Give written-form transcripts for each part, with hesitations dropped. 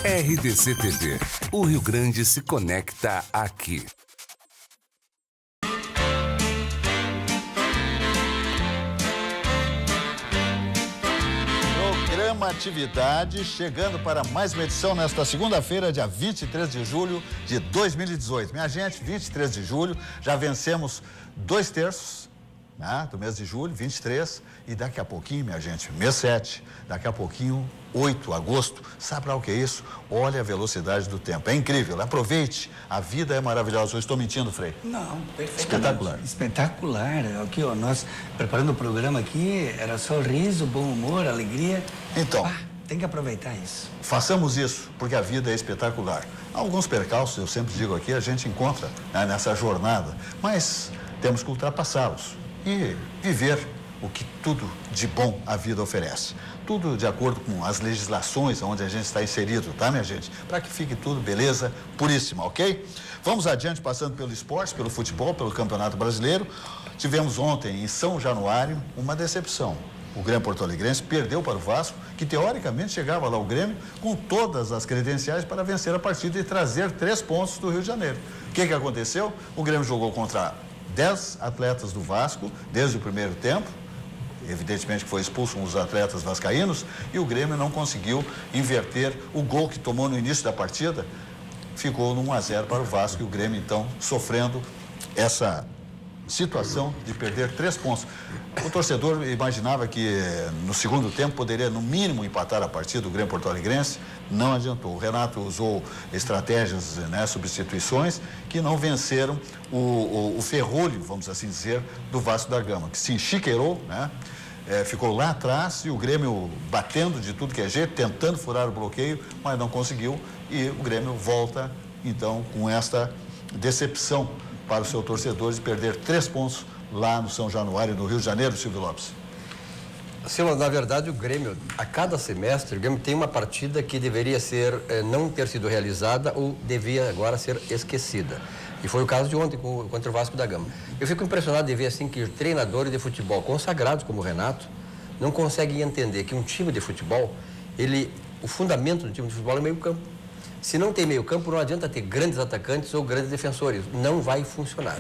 RDC TV. O Rio Grande se conecta aqui. Programa Atividade, chegando para mais uma edição nesta segunda-feira, dia 23 de julho de 2018. Minha gente, 23 de julho, já vencemos 2 terços, né, do mês de julho, 23, e daqui a pouquinho, minha gente, mês 7, daqui a pouquinho, 8 de agosto. Sabe lá o que é isso? Olha a velocidade do tempo, é incrível, aproveite, a vida é maravilhosa. Eu estou mentindo, Frei? Não, perfeitamente. Espetacular. Espetacular. Aqui, ó, nós preparando o programa aqui, era só riso, bom humor, alegria. Então, tem que aproveitar isso. façamos isso, porque a vida é espetacular. Alguns percalços, eu sempre digo aqui, a gente encontra, né, nessa jornada, mas temos que ultrapassá-los e viver o que tudo de bom a vida oferece. Tudo de acordo com as legislações onde a gente está inserido, tá, minha gente? Para que fique tudo beleza puríssima, ok? Vamos adiante, passando pelo esporte, pelo futebol, pelo Campeonato Brasileiro. Tivemos ontem, em São Januário, uma decepção. O Grêmio Porto Alegrense perdeu para o Vasco, que teoricamente chegava lá o Grêmio com todas as credenciais para vencer a partida e trazer 3 pontos do Rio de Janeiro. O que aconteceu? O Grêmio jogou contra 10 atletas do Vasco desde o primeiro tempo. Evidentemente que foi expulso um dos atletas vascaínos e o Grêmio não conseguiu inverter o gol que tomou no início da partida. Ficou no 1-0 para o Vasco e o Grêmio, então, sofrendo essa situação de perder 3 pontos. O torcedor imaginava que no segundo tempo poderia, no mínimo, empatar a partida do Grêmio Porto Alegrense. Não adiantou. O Renato usou estratégias, né, substituições, que não venceram o ferrolho, vamos assim dizer, do Vasco da Gama, que se enxiqueirou, né? Ficou lá atrás e o Grêmio batendo de tudo que é jeito, tentando furar o bloqueio, mas não conseguiu. E o Grêmio volta, então, com esta decepção para o seu torcedor de perder 3 pontos lá no São Januário, no Rio de Janeiro, Silvio Lopes. Silvio, na verdade, o Grêmio, a cada semestre, o Grêmio tem uma partida que deveria ser, não ter sido realizada ou devia agora ser esquecida. E foi o caso de ontem contra o Vasco da Gama. Eu fico impressionado de ver assim que treinadores de futebol consagrados como o Renato não conseguem entender que um time de futebol, o fundamento do time de futebol é meio campo. Se não tem meio campo, não adianta ter grandes atacantes ou grandes defensores. Não vai funcionar.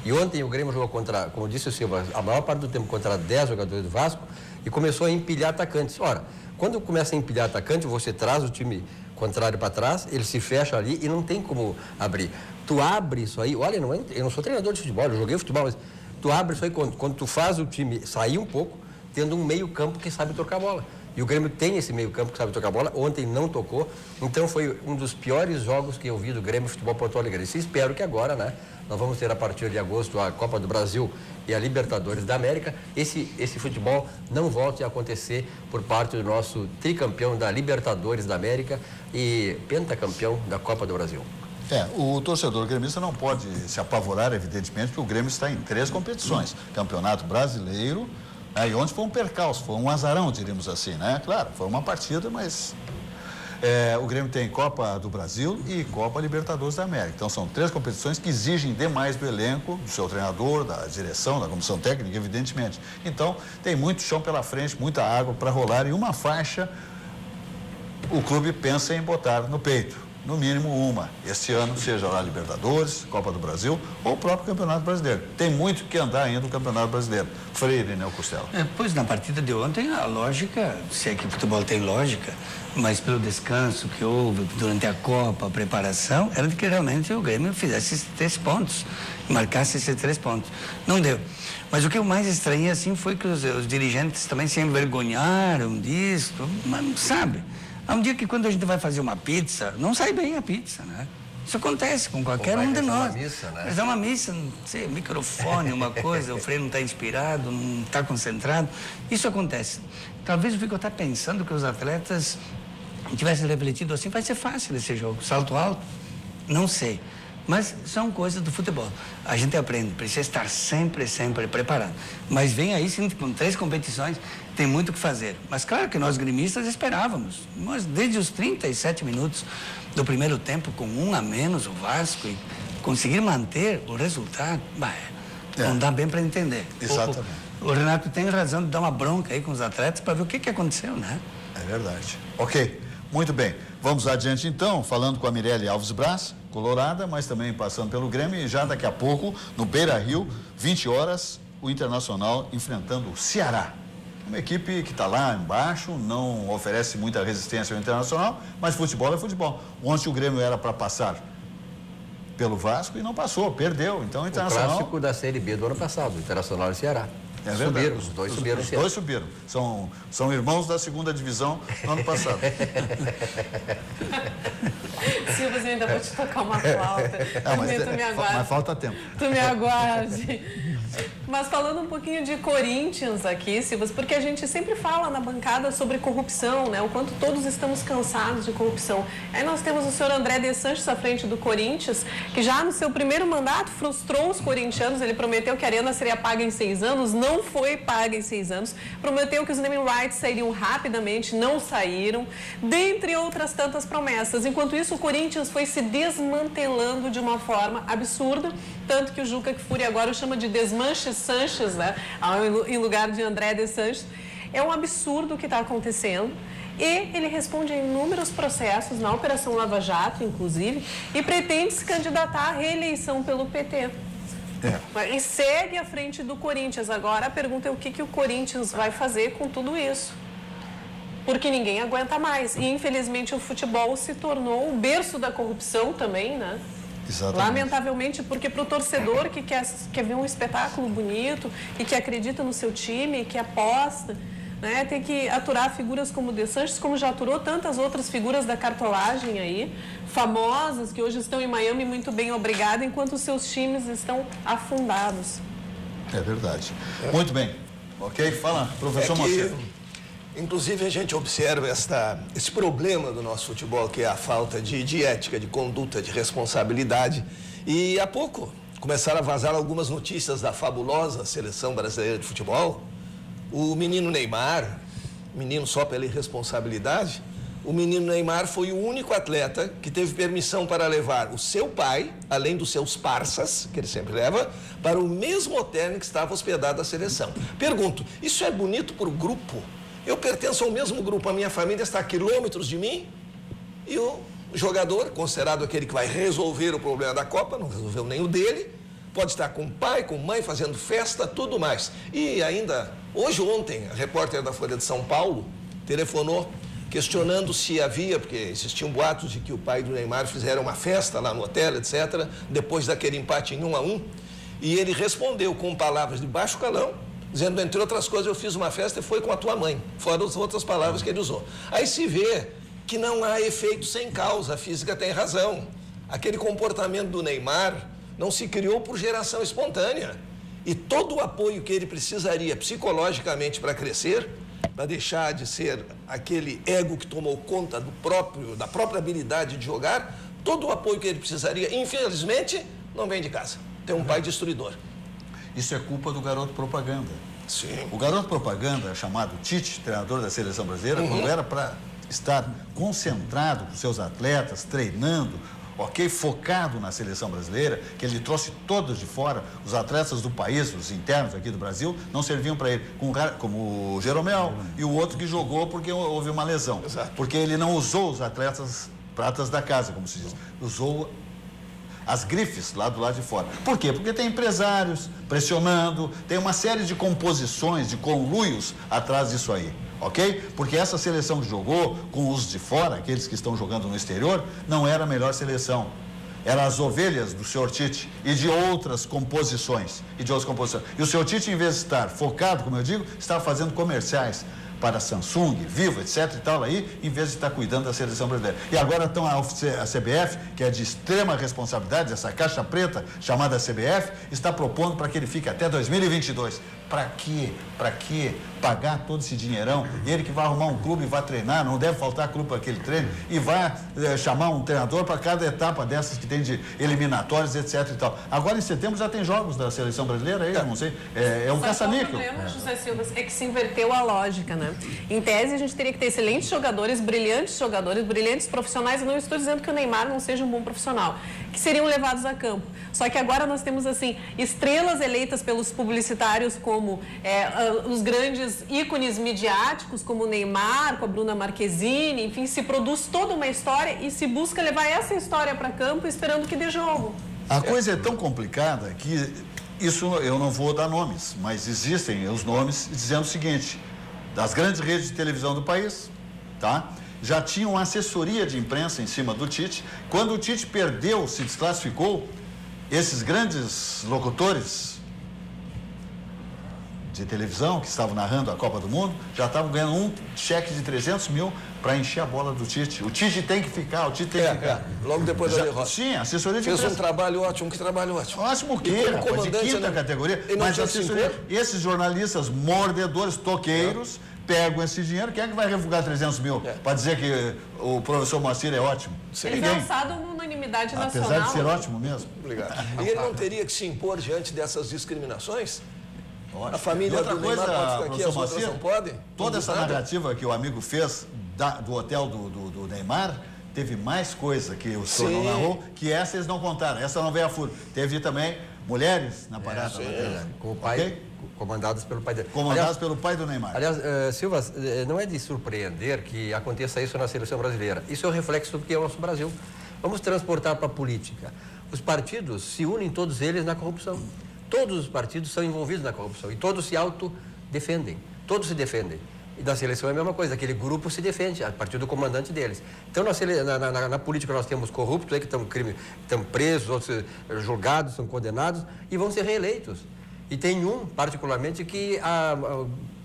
E ontem o Grêmio jogou contra, como disse o Silva, a maior parte do tempo contra 10 jogadores do Vasco e começou a empilhar atacantes. Ora, quando começa a empilhar atacante, você traz o time contrário para trás, ele se fecha ali e não tem como abrir. Tu abre isso aí, olha, eu não sou treinador de futebol, eu joguei futebol, mas tu abre isso aí quando tu faz o time sair um pouco, tendo um meio campo que sabe tocar a bola. E o Grêmio tem esse meio campo que sabe tocar a bola, ontem não tocou, então foi um dos piores jogos que eu vi do Grêmio Futebol Porto Alegre. E espero que agora, né, nós vamos ter a partir de agosto a Copa do Brasil e a Libertadores da América, esse futebol não volte a acontecer por parte do nosso tricampeão da Libertadores da América e pentacampeão da Copa do Brasil. O torcedor gremista não pode se apavorar, evidentemente, porque o Grêmio está em 3 competições. Campeonato Brasileiro, e ontem foi um percalço, foi um azarão, diríamos assim, né? Claro, foi uma partida, mas o Grêmio tem Copa do Brasil e Copa Libertadores da América. Então, são 3 competições que exigem demais do elenco, do seu treinador, da direção, da comissão técnica, evidentemente. Então, tem muito chão pela frente, muita água para rolar e uma faixa o clube pensa em botar no peito. No mínimo uma, este ano, seja lá Libertadores, Copa do Brasil ou o próprio Campeonato Brasileiro. Tem muito que andar ainda no Campeonato Brasileiro. Freire, né, Costello? Pois, na partida de ontem, a lógica, se é que o futebol tem lógica, mas pelo descanso que houve durante a Copa, a preparação, era de que realmente o Grêmio fizesse esses 3 pontos, marcasse esses 3 pontos. Não deu. Mas o que eu mais estranhei, assim, foi que os dirigentes também se envergonharam disso, mas, sabe? Há um dia que quando a gente vai fazer uma pizza, não sai bem a pizza, né? Isso acontece com qualquer um de nós. Mas é uma missa, não sei, microfone, uma coisa, o freio não está inspirado, não está concentrado. Isso acontece. Talvez eu fique até pensando que os atletas tivessem refletido assim, vai ser fácil esse jogo, salto alto, não sei. Mas são coisas do futebol. A gente aprende, precisa estar sempre preparado. Mas vem aí, sim, com 3 competições, tem muito o que fazer. Mas claro que nós gremistas esperávamos. Mas desde os 37 minutos do primeiro tempo, com 1 a menos o Vasco, e conseguir manter o resultado, não dá bem para entender. Exatamente. O Renato tem razão de dar uma bronca aí com os atletas para ver o que aconteceu, né? É verdade. Ok. Muito bem, vamos adiante então, falando com a Mirelle Alves Braz, colorada, mas também passando pelo Grêmio, e já daqui a pouco, no Beira-Rio, 20 horas, o Internacional enfrentando o Ceará. Uma equipe que está lá embaixo, não oferece muita resistência ao Internacional, mas futebol é futebol. Ontem o Grêmio era para passar pelo Vasco e não passou, perdeu. Então o Internacional... O clássico da Série B do ano passado, Internacional e Ceará. É verdade. Subiram, os dois subiram. Os dois subiram. São irmãos da segunda divisão no ano passado. Silvio, eu ainda vou te tocar uma flauta. Mas falta tempo. Tu me aguarde. Mas falando um pouquinho de Corinthians aqui, Silvio, porque a gente sempre fala na bancada sobre corrupção, né? O quanto todos estamos cansados de corrupção. Aí nós temos o senhor André de Sanches à frente do Corinthians, que já no seu primeiro mandato frustrou os corintianos. Ele prometeu que a Arena seria paga em 6 anos, não foi paga em 6 anos. Prometeu que os naming rights sairiam rapidamente, não saíram. Dentre outras tantas promessas. Enquanto isso, o Corinthians foi se desmantelando de uma forma absurda, tanto que o Juca Kfouri agora o chama de Desmanche Sanches, né? Em lugar de André de Sanches. É um absurdo o que está acontecendo. E ele responde a inúmeros processos, na Operação Lava Jato, inclusive, e pretende se candidatar à reeleição pelo PT. E segue à frente do Corinthians. Agora a pergunta é o que o Corinthians vai fazer com tudo isso. Porque ninguém aguenta mais. E, infelizmente, o futebol se tornou o berço da corrupção também, né? Exatamente. Lamentavelmente, porque para o torcedor que quer ver um espetáculo bonito e que acredita no seu time, que aposta, né, tem que aturar figuras como o De Sanches, como já aturou tantas outras figuras da cartolagem aí, famosas, que hoje estão em Miami muito bem, obrigada, enquanto os seus times estão afundados. É verdade. Muito bem. Ok? Fala, professor Macedo. Inclusive, a gente observa esse problema do nosso futebol, que é a falta de ética, de conduta, de responsabilidade. E há pouco começaram a vazar algumas notícias da fabulosa Seleção Brasileira de Futebol. O menino Neymar, menino só pela irresponsabilidade, o menino Neymar foi o único atleta que teve permissão para levar o seu pai, além dos seus parças, que ele sempre leva, para o mesmo hotel em que estava hospedada a seleção. Pergunto, isso é bonito para o grupo? Eu pertenço ao mesmo grupo, a minha família está a quilômetros de mim e o jogador, considerado aquele que vai resolver o problema da Copa, não resolveu nem o dele, pode estar com o pai, com a mãe, fazendo festa, tudo mais. E ainda, ontem, a repórter da Folha de São Paulo telefonou questionando se havia, porque existiam boatos de que o pai do Neymar fizeram uma festa lá no hotel, etc., depois daquele empate em 1-1, e ele respondeu com palavras de baixo calão, dizendo, entre outras coisas, eu fiz uma festa e foi com a tua mãe, fora as outras palavras que ele usou. Aí se vê que não há efeito sem causa, a física tem razão. Aquele comportamento do Neymar não se criou por geração espontânea. E todo o apoio que ele precisaria psicologicamente para crescer, para deixar de ser aquele ego que tomou conta da própria habilidade de jogar, todo o apoio que ele precisaria, infelizmente, não vem de casa. Tem um pai destruidor. Isso é culpa do garoto propaganda. Sim. O garoto propaganda, chamado Tite, treinador da Seleção Brasileira, quando era para estar concentrado com seus atletas, treinando, focado na Seleção Brasileira, que ele trouxe todos de fora, os atletas do país, os internos aqui do Brasil, não serviam para ele, como o Jeromel e o outro que jogou porque houve uma lesão. Exato. Porque ele não usou os atletas pratas da casa, como se diz, usou as grifes lá do lado de fora. Por quê? Porque tem empresários pressionando, tem uma série de composições, de conluios atrás disso aí, ok? Porque essa seleção que jogou com os de fora, aqueles que estão jogando no exterior, não era a melhor seleção. Eram as ovelhas do senhor Tite e de outras composições. E o senhor Tite, em vez de estar focado, como eu digo, estava fazendo comerciais para Samsung, Vivo, etc. e tal aí, em vez de estar cuidando da seleção brasileira. E agora então a CBF, que é de extrema responsabilidade, essa caixa preta chamada CBF, está propondo para que ele fique até 2022. Para quê? Para quê? Pagar todo esse dinheirão? E ele que vai arrumar um clube e vai treinar, não deve faltar clube para aquele treino, e vai chamar um treinador para cada etapa dessas que tem de eliminatórias, etc. e tal. Agora em setembro já tem jogos da seleção brasileira aí, não sei, é um caça-níquel. O problema, José Silva, é que se inverteu a lógica, né? Em tese, a gente teria que ter excelentes jogadores, brilhantes profissionais. Eu não estou dizendo que o Neymar não seja um bom profissional. que seriam levados a campo. Só que agora nós temos, assim, estrelas eleitas pelos publicitários como os grandes ícones midiáticos, como o Neymar, com a Bruna Marquezine, enfim, se produz toda uma história e se busca levar essa história para campo esperando que dê jogo. A coisa é tão complicada que isso eu não vou dar nomes, mas existem os nomes dizendo o seguinte: das grandes redes de televisão do país, tá? Já tinham assessoria de imprensa em cima do Tite. Quando o Tite perdeu, se desclassificou, esses grandes locutores de televisão que estavam narrando a Copa do Mundo já estavam ganhando um cheque de 300 mil para encher a bola do Tite. O Tite tem que ficar, o Tite tem que ficar. Logo depois da derrota. Sim, assessoria de imprensa. Fez um trabalho ótimo, que trabalho ótimo. Ótimo o quê, rapaz? De quinta categoria. Mas assessoria, esses jornalistas mordedores, toqueiros, pegam esse dinheiro. Quem é que vai refugar 300 mil para dizer que o professor Moacir é ótimo? Ele foi alçado numa unanimidade nacional. Apesar de ser ótimo mesmo. Obrigado. E ele não teria que se impor diante dessas discriminações? Ótimo. A família do Neymar pode ficar aqui, as outras não podem? Toda essa narrativa que o amigo fez do hotel do Neymar, teve mais coisa que o senhor não narrou, que essa eles não contaram. Essa não veio a furo. Teve também mulheres na parada. Com o pai, comandadas pelo pai dele. Comandadas pelo pai do Neymar. Aliás, Silva, não é de surpreender que aconteça isso na seleção brasileira. Isso é o reflexo do que é o nosso Brasil. Vamos transportar para a política. Os partidos se unem, todos eles, na corrupção. Todos os partidos são envolvidos na corrupção e todos se autodefendem, todos se defendem. E na seleção é a mesma coisa, aquele grupo se defende, a partir do comandante deles. Então, na política nós temos corruptos aí que estão presos, outros julgados, são condenados e vão ser reeleitos. E tem um, particularmente, que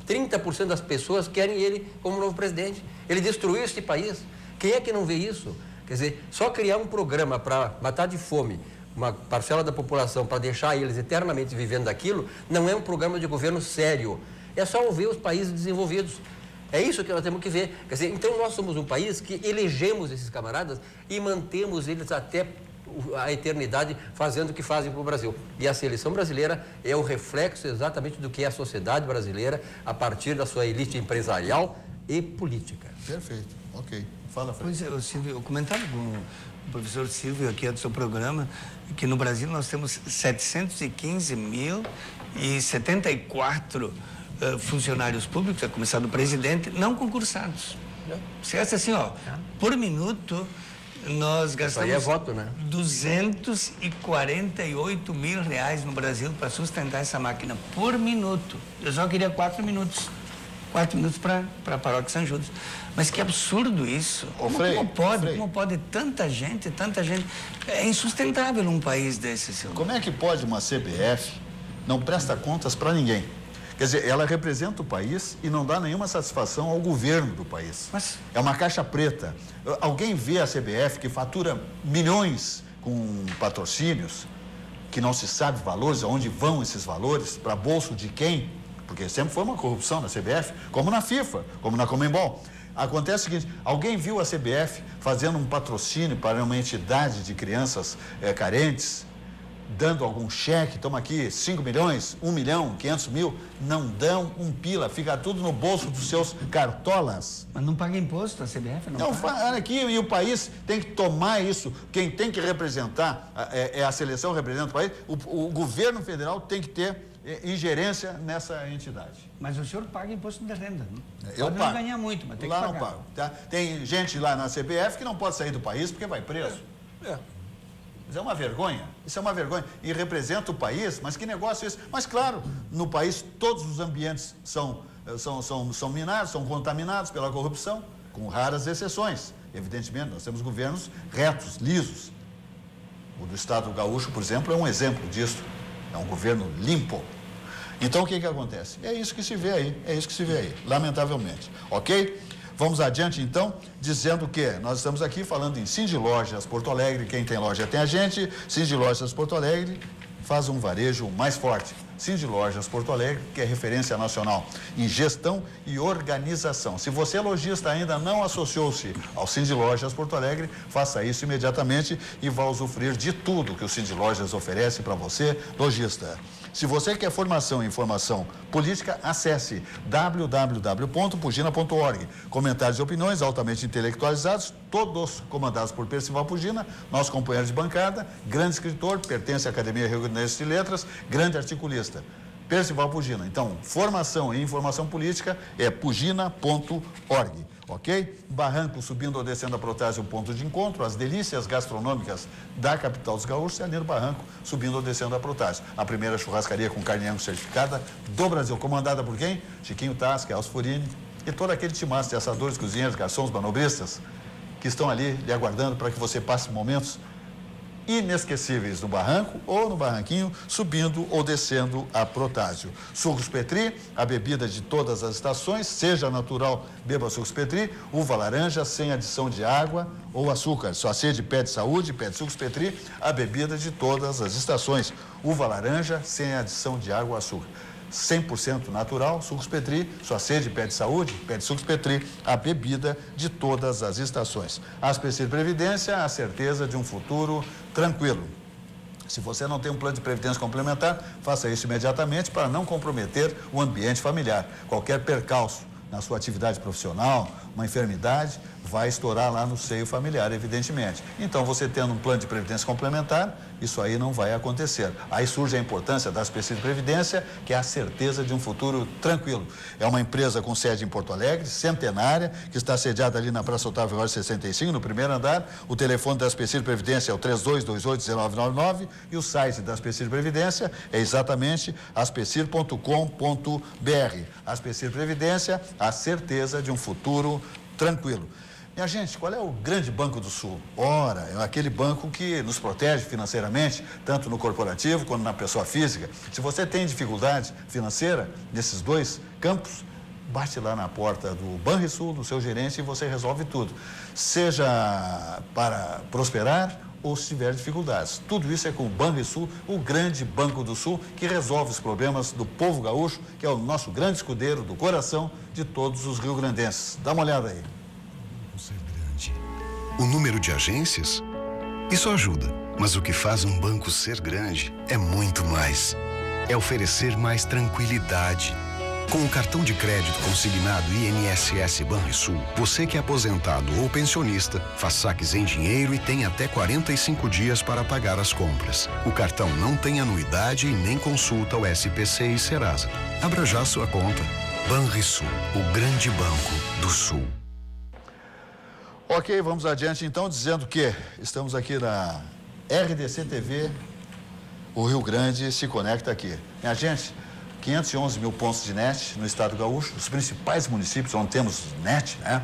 30% das pessoas querem ele como novo presidente. Ele destruiu este país. Quem é que não vê isso? Quer dizer, só criar um programa para matar de fome uma parcela da população, para deixar eles eternamente vivendo daquilo, não é um programa de governo sério. É só ouvir os países desenvolvidos. É isso que nós temos que ver. Quer dizer, então nós somos um país que elegemos esses camaradas e mantemos eles até a eternidade fazendo o que fazem para o Brasil. E a seleção brasileira é o reflexo exatamente do que é a sociedade brasileira a partir da sua elite empresarial e política. Perfeito. Ok. Fala, Fred. Pois é, Silvio, eu comentava com o professor Silvio aqui do seu programa que no Brasil nós temos 715.074 funcionários públicos, a começar do presidente, não concursados. Certo? Assim, ó, por minuto nós gastamos Isso aí é voto, né? 248 mil reais no Brasil para sustentar essa máquina por minuto. Eu só queria 4 minutos. 4 minutos para a paróquia São Judas. Mas que absurdo isso. Como pode tanta gente? É insustentável um país desse, Silvio. Como é que pode uma CBF não presta contas para ninguém? Quer dizer, ela representa o país e não dá nenhuma satisfação ao governo do país. Mas... é uma caixa preta. Alguém vê a CBF que fatura milhões com patrocínios, que não se sabe valores, aonde vão esses valores, para bolso de quem? Porque sempre foi uma corrupção na CBF, como na FIFA, como na Conmebol. Acontece o seguinte: alguém viu a CBF fazendo um patrocínio para uma entidade de crianças carentes, dando algum cheque, toma aqui 5 milhões, 1 milhão, 500 mil, não dão um pila, fica tudo no bolso dos seus cartolas. Mas não paga imposto a CBF, não paga? Olha aqui, e o país tem que tomar isso, quem tem que representar, a seleção representa o país, o governo federal tem que ter ingerência nessa entidade. Mas o senhor paga imposto de renda, não? Eu pode pago. não ganhar muito, mas tem que pagar. pagar. Lá não pago, tá? Tem gente lá na CBF que não pode sair do país porque vai preso. Isso é uma vergonha, isso é uma vergonha. E representa o país, mas que negócio é esse? Mas claro, no país todos os ambientes são minados, são contaminados pela corrupção, com raras exceções. Evidentemente, nós temos governos retos, lisos. O do Estado Gaúcho, por exemplo, é um exemplo disso. É um governo limpo. Então, o que acontece? É isso que se vê aí, lamentavelmente. Ok? Vamos adiante, então, dizendo que nós estamos aqui falando em Cindy Lojas Porto Alegre. Quem tem loja tem a gente. Cindy Lojas Porto Alegre faz um varejo mais forte. Cindy Lojas Porto Alegre, que é referência nacional em gestão e organização. Se você, lojista, ainda não associou-se ao Cindy Lojas Porto Alegre, faça isso imediatamente e vá usufruir de tudo que o Cindy Lojas oferece para você, lojista. Se você quer formação e informação política, acesse www.pugina.org. Comentários e opiniões altamente intelectualizados, todos comandados por Percival Pugina, nosso companheiro de bancada, grande escritor, pertence à Academia Rio Grandense de Letras, grande articulista. Percival Pugina. Então, formação e informação política é pugina.org. Ok? Barranco subindo ou descendo a Protásio, um ponto de encontro, as delícias gastronômicas da capital dos gaúchos, é ali no Barranco, subindo ou descendo a Protásio. A primeira churrascaria com carne Angus certificada do Brasil, comandada por quem? Chiquinho Tasca, Elcio Furini e todo aquele timaço de assadores, cozinheiros, garçons, manobristas que estão ali lhe aguardando para que você passe momentos inesquecíveis no Barranco ou no Barranquinho, subindo ou descendo a Protásio. Sucos Petri, a bebida de todas as estações, seja natural, beba Sucos Petri, uva laranja sem adição de água ou açúcar. Sua sede pede saúde, pede Sucos Petri, a bebida de todas as estações. Uva laranja sem adição de água ou açúcar. 100% natural, Sucos Petri, sua sede pede saúde, pede Sucos Petri, a bebida de todas as estações. Aspecir Previdência, a certeza de um futuro tranquilo. Se você não tem um plano de previdência complementar, faça isso imediatamente para não comprometer o ambiente familiar. Qualquer percalço na sua atividade profissional, uma enfermidade, vai estourar lá no seio familiar, evidentemente. Então, você tendo um plano de previdência complementar, isso aí não vai acontecer. Aí surge a importância da Aspecir Previdência, que é a certeza de um futuro tranquilo. É uma empresa com sede em Porto Alegre, centenária, que está sediada ali na Praça Otávio Rocha 65, no primeiro andar. O telefone da Aspecir Previdência é o 3228-1999 e o site da Aspecir Previdência é exatamente aspecir.com.br. Aspecir Previdência, a certeza de um futuro tranquilo. Minha gente, qual é o grande Banco do Sul? Ora, é aquele banco que nos protege financeiramente, tanto no corporativo quanto na pessoa física. Se você tem dificuldade financeira nesses dois campos, bate lá na porta do Banrisul, do seu gerente, e você resolve tudo. Seja para prosperar ou se tiver dificuldades. Tudo isso é com o Banrisul, o grande Banco do Sul, que resolve os problemas do povo gaúcho, que é o nosso grande escudeiro do coração de todos os rio-grandenses. Dá uma olhada aí. Ser grande. O número de agências? Isso ajuda, mas o que faz um banco ser grande é muito mais. É oferecer mais tranquilidade. Com o cartão de crédito consignado INSS Banrisul, você que é aposentado ou pensionista, faz saques em dinheiro e tem até 45 dias para pagar as compras. O cartão não tem anuidade e nem consulta o SPC e Serasa. Abra já sua conta. Banrisul, o grande banco do Sul. Ok, vamos adiante então, dizendo que estamos aqui na RDC TV, o Rio Grande se conecta aqui. Minha gente, 511 mil pontos de net no estado gaúcho, os principais municípios onde temos net, né?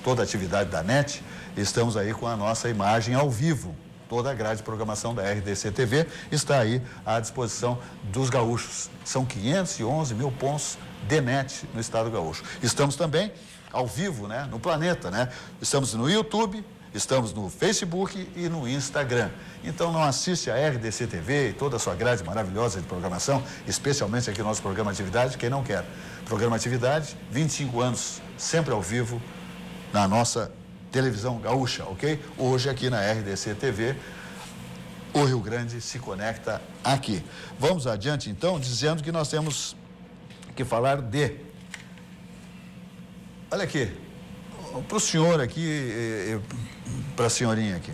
Toda a atividade da net, estamos aí com a nossa imagem ao vivo. Toda a grade de programação da RDC TV está aí à disposição dos gaúchos. São 511 mil pontos de net no estado gaúcho. Estamos também ao vivo, né? No planeta, né? Estamos no YouTube, estamos no Facebook e no Instagram. Então não assiste a RDC TV e toda a sua grade maravilhosa de programação, especialmente aqui no nosso programa Atividade, quem não quer. Programa Atividade, 25 anos, sempre ao vivo, na nossa televisão gaúcha, ok? Hoje aqui na RDC TV, o Rio Grande se conecta aqui. Vamos adiante então, dizendo que nós temos que falar de... Olha aqui, para o senhor aqui, para a senhorinha aqui.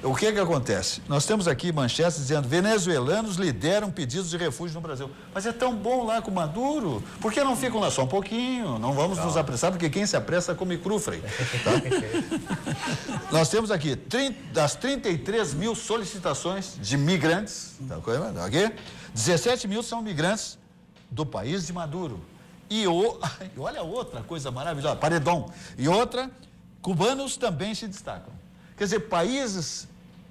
O que acontece? Nós temos aqui manchetes dizendo: venezuelanos lideram pedidos de refúgio no Brasil. Mas é tão bom lá com Maduro, por que não ficam lá só um pouquinho? Não vamos nos apressar, porque quem se apressa come crufre. Tá? Nós temos aqui, das 33 mil solicitações de migrantes, tá aqui? 17 mil são migrantes do país de Maduro. E olha outra coisa maravilhosa, paredão. E outra, cubanos também se destacam. Quer dizer, países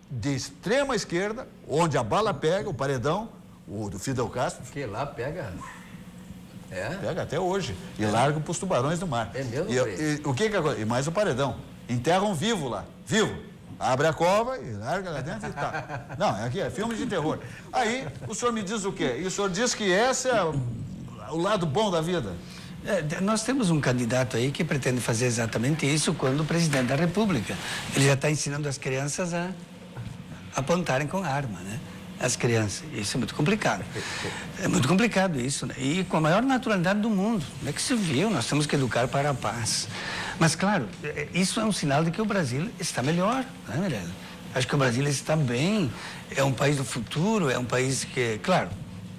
de extrema esquerda, onde a bala pega, o paredão, o do Fidel Castro. Que lá pega. É? Pega até hoje. E larga para os tubarões do mar. É mesmo? E o que acontece? E mais o paredão. Enterram vivo lá. Vivo. abre a cova e larga lá dentro e tá. Não, aqui é filme de terror. Aí o senhor me diz o quê? E o senhor diz que esse é o lado bom da vida? Nós temos um candidato aí que pretende fazer exatamente isso quando o presidente da República. Ele já está ensinando as crianças a apontarem com arma, né? As crianças. Isso é muito complicado. É muito complicado isso, né? E com a maior naturalidade do mundo. Como é que se viu? Nós temos que educar para a paz. Mas, claro, isso é um sinal de que o Brasil está melhor, né, Mirella? Acho que o Brasil está bem, é um país do futuro, é um país que, claro,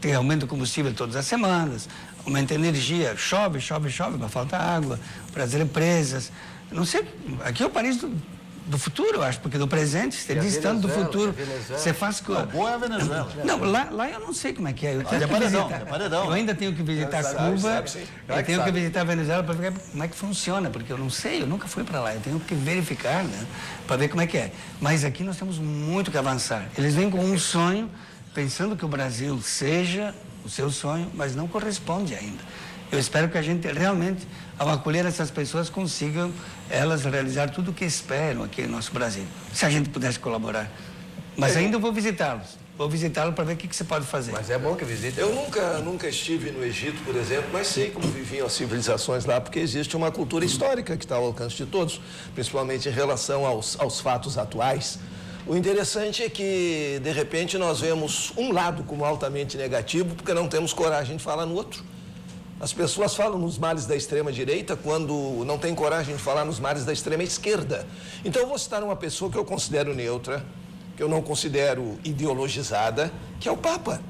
tem aumento do combustível todas as semanas, aumenta a energia, chove, mas falta água, para as represas. Não sei, aqui é o país do futuro, eu acho, porque do presente, você distante do futuro. Você faz com. Boa é a Venezuela. Não, lá eu não sei como é que é. Eu tenho é que paredão, visitar. é paredão. Eu ainda tenho que visitar Cuba, eu tenho que visitar a Venezuela para ver como é que funciona, porque eu não sei, eu nunca fui para lá. Eu tenho que verificar, né, para ver como é que é. Mas aqui nós temos muito que avançar. Eles vêm com um sonho, pensando que o Brasil seja o seu sonho, mas não corresponde ainda. Eu espero que a gente realmente, ao acolher essas pessoas, consigam elas realizar tudo o que esperam aqui no nosso Brasil. Se a gente pudesse colaborar. Mas ainda eu vou visitá-los. Vou visitá-los para ver o que você pode fazer. Mas é bom que visite. Eu nunca estive no Egito, por exemplo, mas sei como viviam as civilizações lá, porque existe uma cultura histórica que está ao alcance de todos, principalmente em relação aos fatos atuais. O interessante é que, de repente, nós vemos um lado como altamente negativo, porque não temos coragem de falar no outro. As pessoas falam nos males da extrema-direita quando não têm coragem de falar nos males da extrema-esquerda. Então, eu vou citar uma pessoa que eu considero neutra, que eu não considero ideologizada, que é o Papa,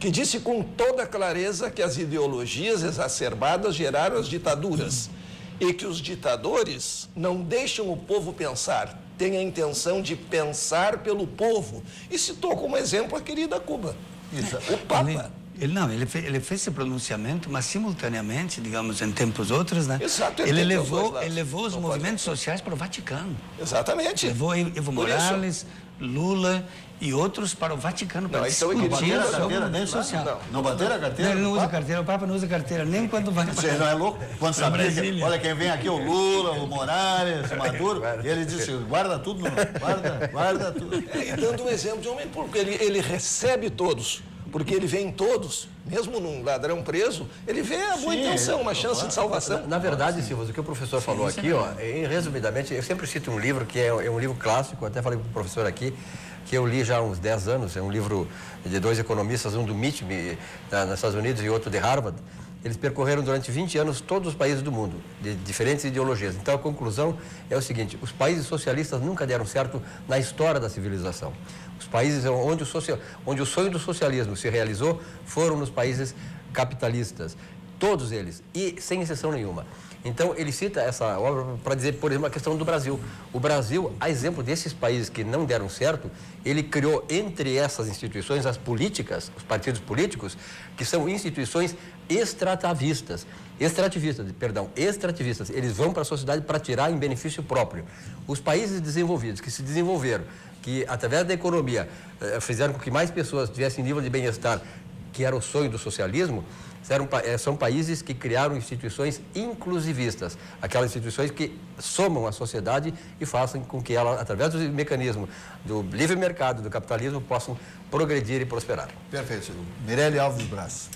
que disse com toda clareza que as ideologias exacerbadas geraram as ditaduras e que os ditadores não deixam o povo pensar, têm a intenção de pensar pelo povo. E citou como exemplo a querida Cuba. Isso. O Papa... Ele fez esse pronunciamento, mas simultaneamente, digamos, em tempos outros, né? Exato. Ele levou os movimentos sociais para o Vaticano. Exatamente. Levou Evo Morales, Lula e outros para o Vaticano para discutir sobre o movimento social. Não bateram a carteira? Não, ele não usa carteira, o Papa não usa carteira, nem quando vai para... Você não é louco? Quando sabia que, olha, quem vem aqui é o Lula, o Morales, o Maduro, e ele disse, guarda tudo, guarda tudo. E dando um exemplo de homem, porque ele recebe todos. Porque ele vê em todos, mesmo num ladrão preso, ele vê a boa intenção, uma chance de salvação. Na verdade, Silvio, o que o professor falou aqui, ó, resumidamente, eu sempre cito um livro que é um livro clássico, até falei com o professor aqui, que eu li já há uns 10 anos, é um livro de dois economistas, um do MIT, nos Estados Unidos, e outro de Harvard. Eles percorreram durante 20 anos todos os países do mundo, de diferentes ideologias. Então, a conclusão é o seguinte, os países socialistas nunca deram certo na história da civilização. Os países onde o sonho do socialismo se realizou foram nos países capitalistas, todos eles, e sem exceção nenhuma. Então, ele cita essa obra para dizer, por exemplo, a questão do Brasil. O Brasil, a exemplo desses países que não deram certo, ele criou entre essas instituições, as políticas, os partidos políticos, que são instituições extrativistas. Eles vão para a sociedade para tirar em benefício próprio. Os países desenvolvidos, que se desenvolveram, que através da economia fizeram com que mais pessoas tivessem nível de bem-estar, que era o sonho do socialismo, são países que criaram instituições inclusivistas, aquelas instituições que somam a sociedade e façam com que ela, através do mecanismo do livre mercado, do capitalismo, possam progredir e prosperar. Perfeito. Mirella Alves Braz.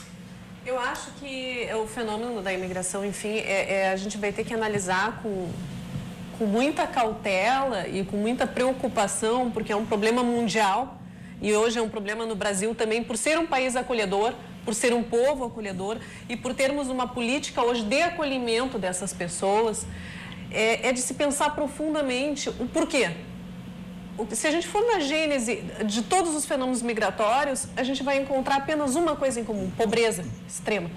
Eu acho que o fenômeno da imigração, enfim, a gente vai ter que analisar com muita cautela e com muita preocupação, porque é um problema mundial e hoje é um problema no Brasil também, por ser um país acolhedor, por ser um povo acolhedor e por termos uma política hoje de acolhimento dessas pessoas, é de se pensar profundamente o porquê. Se a gente for na gênese de todos os fenômenos migratórios, a gente vai encontrar apenas uma coisa em comum: pobreza extrema.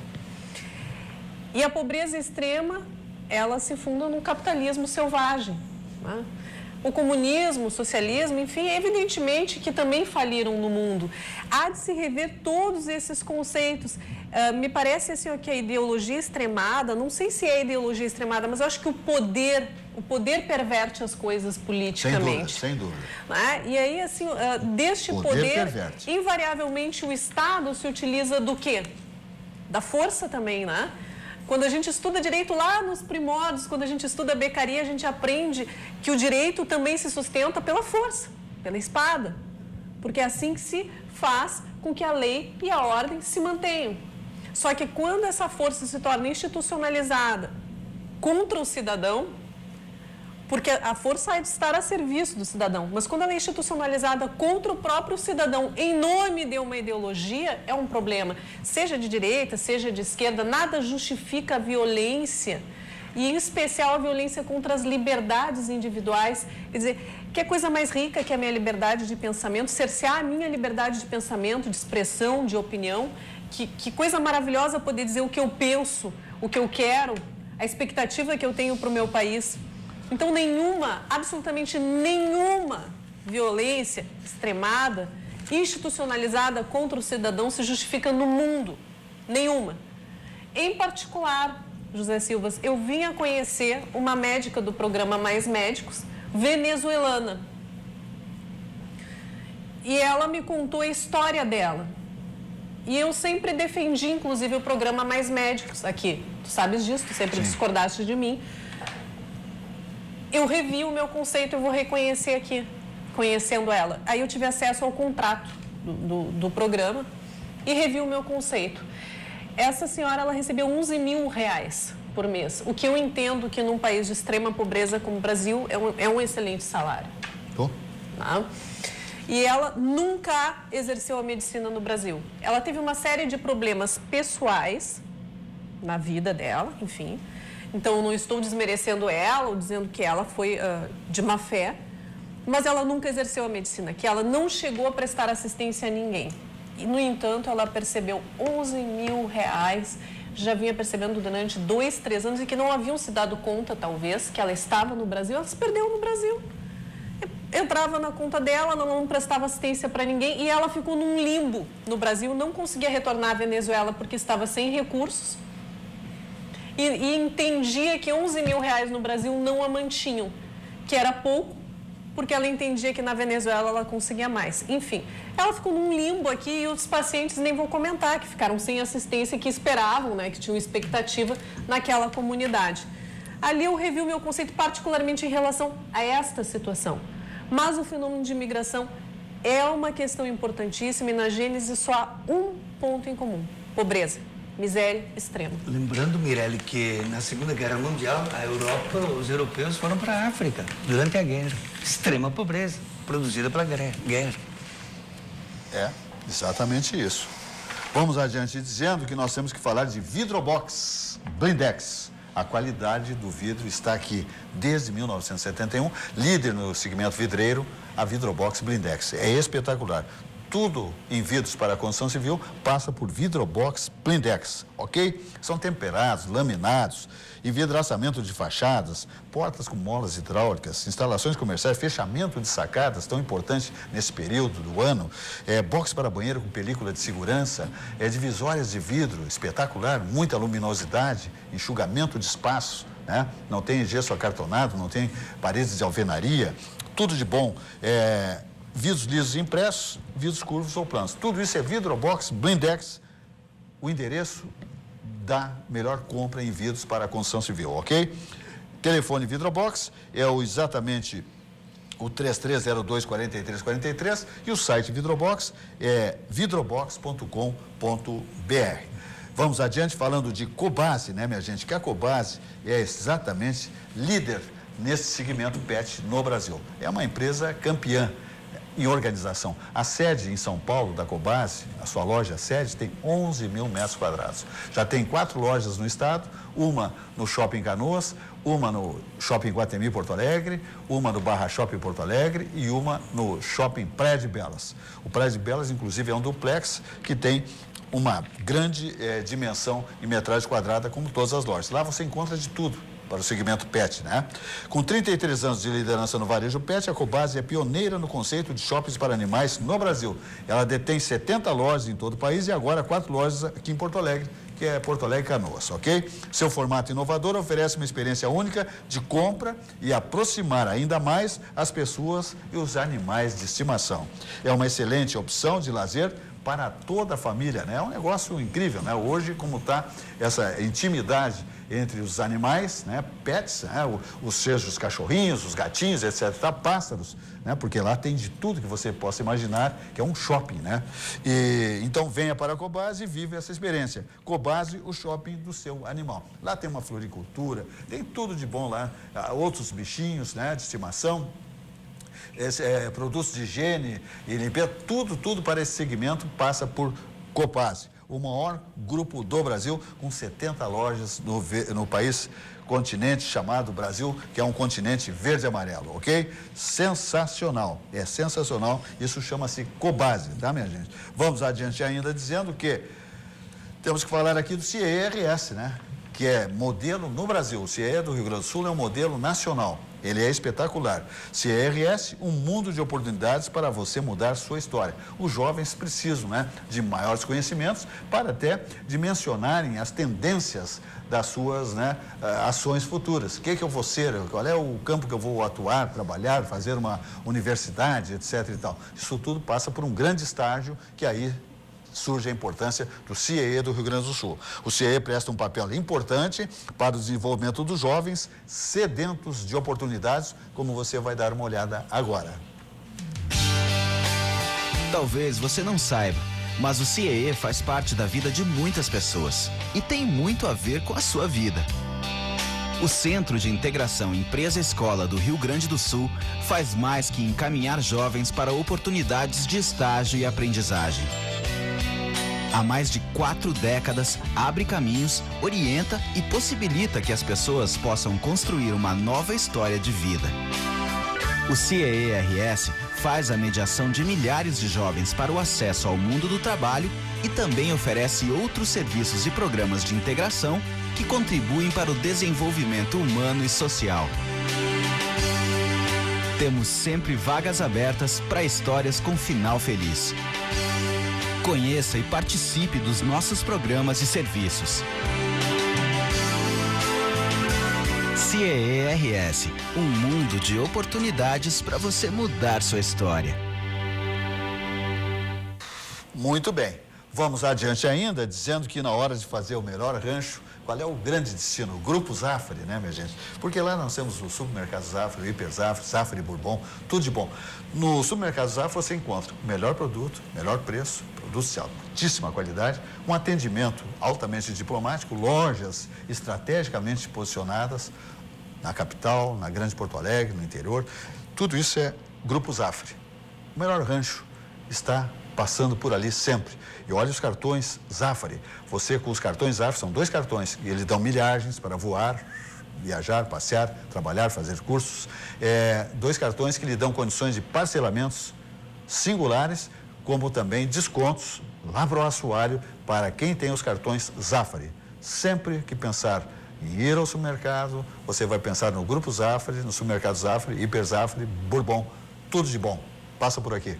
E a pobreza extrema, ela se funda no capitalismo selvagem, né? O comunismo, o socialismo, enfim, evidentemente que também faliram no mundo. Há de se rever todos esses conceitos. Me parece assim, que a ideologia extremada, não sei se é ideologia extremada, mas eu acho que o poder perverte as coisas politicamente. Sem dúvida. Né? E aí, assim, deste poder invariavelmente o Estado se utiliza do quê? Da força também, né? Quando a gente estuda direito lá nos primórdios, quando a gente estuda becaria, a gente aprende que o direito também se sustenta pela força, pela espada. Porque é assim que se faz com que a lei e a ordem se mantenham. Só que quando essa força se torna institucionalizada contra o cidadão, porque a força é de estar a serviço do cidadão, mas quando ela é institucionalizada contra o próprio cidadão, em nome de uma ideologia, é um problema. Seja de direita, seja de esquerda, nada justifica a violência, e em especial a violência contra as liberdades individuais. Quer dizer, que coisa mais rica que a minha liberdade de pensamento, cercear a minha liberdade de pensamento, de expressão, de opinião, que coisa maravilhosa poder dizer o que eu penso, o que eu quero, a expectativa que eu tenho para o meu país. Então, absolutamente nenhuma violência extremada, institucionalizada contra o cidadão se justifica no mundo. Nenhuma. Em particular, José Silvas, eu vim a conhecer uma médica do programa Mais Médicos, venezuelana. E ela me contou a história dela. E eu sempre defendi, inclusive, o programa Mais Médicos aqui. Tu sabes disso, tu sempre discordaste de mim. Eu revi o meu conceito, eu vou reconhecer aqui, conhecendo ela. Aí eu tive acesso ao contrato do programa e revi o meu conceito. Essa senhora, ela recebeu R$11.000 por mês, o que eu entendo que num país de extrema pobreza como o Brasil é um excelente salário. Tá? E ela nunca exerceu a medicina no Brasil. Ela teve uma série de problemas pessoais na vida dela, enfim. Então, não estou desmerecendo ela ou dizendo que ela foi de má fé, mas ela nunca exerceu a medicina, que ela não chegou a prestar assistência a ninguém. E, no entanto, ela percebeu R$11.000, já vinha percebendo durante 2, 3 anos e que não haviam se dado conta, talvez, que ela estava no Brasil, ela se perdeu no Brasil. Entrava na conta dela, ela não prestava assistência para ninguém e ela ficou num limbo no Brasil, não conseguia retornar à Venezuela porque estava sem recursos. E entendia que R$11.000 no Brasil não a mantinham, que era pouco, porque ela entendia que na Venezuela ela conseguia mais. Enfim, ela ficou num limbo aqui e os pacientes, nem vou comentar, que ficaram sem assistência, que esperavam, né, que tinham expectativa naquela comunidade. Ali eu revi o meu conceito particularmente em relação a esta situação. Mas o fenômeno de imigração é uma questão importantíssima e na Gênese só há um ponto em comum: pobreza. Miséria extrema. Lembrando, Mirelle, que na Segunda Guerra Mundial, a Europa, os europeus foram para a África durante a guerra. Extrema pobreza, produzida pela guerra. É, exatamente isso. Vamos adiante dizendo que nós temos que falar de Vidrobox Blindex. A qualidade do vidro está aqui desde 1971, líder no segmento vidreiro, a Vidrobox Blindex. É espetacular. Tudo em vidros para a construção civil passa por Vidrobox Blindex, ok? São temperados, laminados, envidraçamento de fachadas, portas com molas hidráulicas, instalações comerciais, fechamento de sacadas, tão importante nesse período do ano, box para banheiro com película de segurança, divisórias de vidro, espetacular, muita luminosidade, enxugamento de espaços, né? Não tem gesso acartonado, não tem paredes de alvenaria, tudo de bom, vidros lisos impressos, vidros curvos ou planos. Tudo isso é Vidrobox Blindex, o endereço da melhor compra em vidros para a construção civil, ok? Telefone Vidrobox é exatamente o 3302-4343 e o site Vidrobox é vidrobox.com.br. Vamos adiante falando de Cobasi, né, minha gente? Que a Cobasi é exatamente líder nesse segmento PET no Brasil. É uma empresa campeã em organização. A sede em São Paulo da Cobasi, a sua loja sede, tem 11.000 metros quadrados. Já tem 4 lojas no estado, uma no Shopping Canoas, uma no Shopping Guatemi Porto Alegre, uma no Barra Shopping Porto Alegre e uma no Shopping Praia de Belas. O Praia de Belas, inclusive, é um duplex que tem uma grande dimensão em metragem quadrada, como todas as lojas. Lá você encontra de tudo para o segmento PET, né? Com 33 anos de liderança no varejo PET, a Cobasi é pioneira no conceito de shoppings para animais no Brasil. Ela detém 70 lojas em todo o país e agora 4 lojas aqui em Porto Alegre, que é Porto Alegre Canoas, ok? Seu formato inovador oferece uma experiência única de compra e aproximar ainda mais as pessoas e os animais de estimação. É uma excelente opção de lazer para toda a família, né? É um negócio incrível, né? Hoje, como está essa intimidade entre os animais, né? Pets, né? Seja os cachorrinhos, os gatinhos, etc., pássaros, né? Porque lá tem de tudo que você possa imaginar, que é um shopping, né? E então venha para a Cobasi e vive essa experiência. Cobasi, o shopping do seu animal. Lá tem uma floricultura, tem tudo de bom lá, outros bichinhos, né? De estimação. Produtos de higiene e limpeza, tudo para esse segmento passa por Cobasi, o maior grupo do Brasil, com 70 lojas no país, continente chamado Brasil, que é um continente verde e amarelo, ok? Sensacional, é sensacional, isso chama-se Cobasi, tá, minha gente? Vamos adiante ainda dizendo que temos que falar aqui do CIERS, né? Que é modelo no Brasil. O CIE do Rio Grande do Sul é um modelo nacional. Ele é espetacular. CIERS, um mundo de oportunidades para você mudar sua história. Os jovens precisam, né, de maiores conhecimentos para até dimensionarem as tendências das suas, né, ações futuras. O que eu vou ser? Qual é o campo que eu vou atuar, trabalhar, fazer uma universidade, etc. e tal. Isso tudo passa por um grande estágio que aí surge a importância do CIE do Rio Grande do Sul. O CIE presta um papel importante para o desenvolvimento dos jovens sedentos de oportunidades, como você vai dar uma olhada agora. Talvez você não saiba, mas o CIE faz parte da vida de muitas pessoas e tem muito a ver com a sua vida. O Centro de Integração Empresa-Escola do Rio Grande do Sul faz mais que encaminhar jovens para oportunidades de estágio e aprendizagem. Há mais de 4 décadas, abre caminhos, orienta e possibilita que as pessoas possam construir uma nova história de vida. O CIERS faz a mediação de milhares de jovens para o acesso ao mundo do trabalho e também oferece outros serviços e programas de integração que contribuem para o desenvolvimento humano e social. Temos sempre vagas abertas para histórias com final feliz. Conheça e participe dos nossos programas e serviços. CIERS, um mundo de oportunidades para você mudar sua história. Muito bem. Vamos adiante ainda, dizendo que na hora de fazer o melhor rancho, qual é o grande destino? O Grupo Zafari, né, minha gente? Porque lá nós temos o Supermercado Zafari, o Hiper Zafari, Zafari Bourbon, tudo de bom. No Supermercado Zafari você encontra o melhor produto, melhor preço, produtos de altíssima qualidade, um atendimento altamente diplomático, lojas estrategicamente posicionadas na capital, na Grande Porto Alegre, no interior. Tudo isso é Grupo Zafari. O melhor rancho está passando por ali sempre. E olha os cartões Zafari. Você com os cartões Zafari, são 2 cartões, e eles dão milhagens para voar, viajar, passear, trabalhar, fazer cursos. 2 cartões que lhe dão condições de parcelamentos singulares, como também descontos lá para o assoalho para quem tem os cartões Zafari. Sempre que pensar em ir ao supermercado, você vai pensar no Grupo Zafari, no Supermercado Zafari, Hiper Zafari, Bourbon, tudo de bom. Passa por aqui.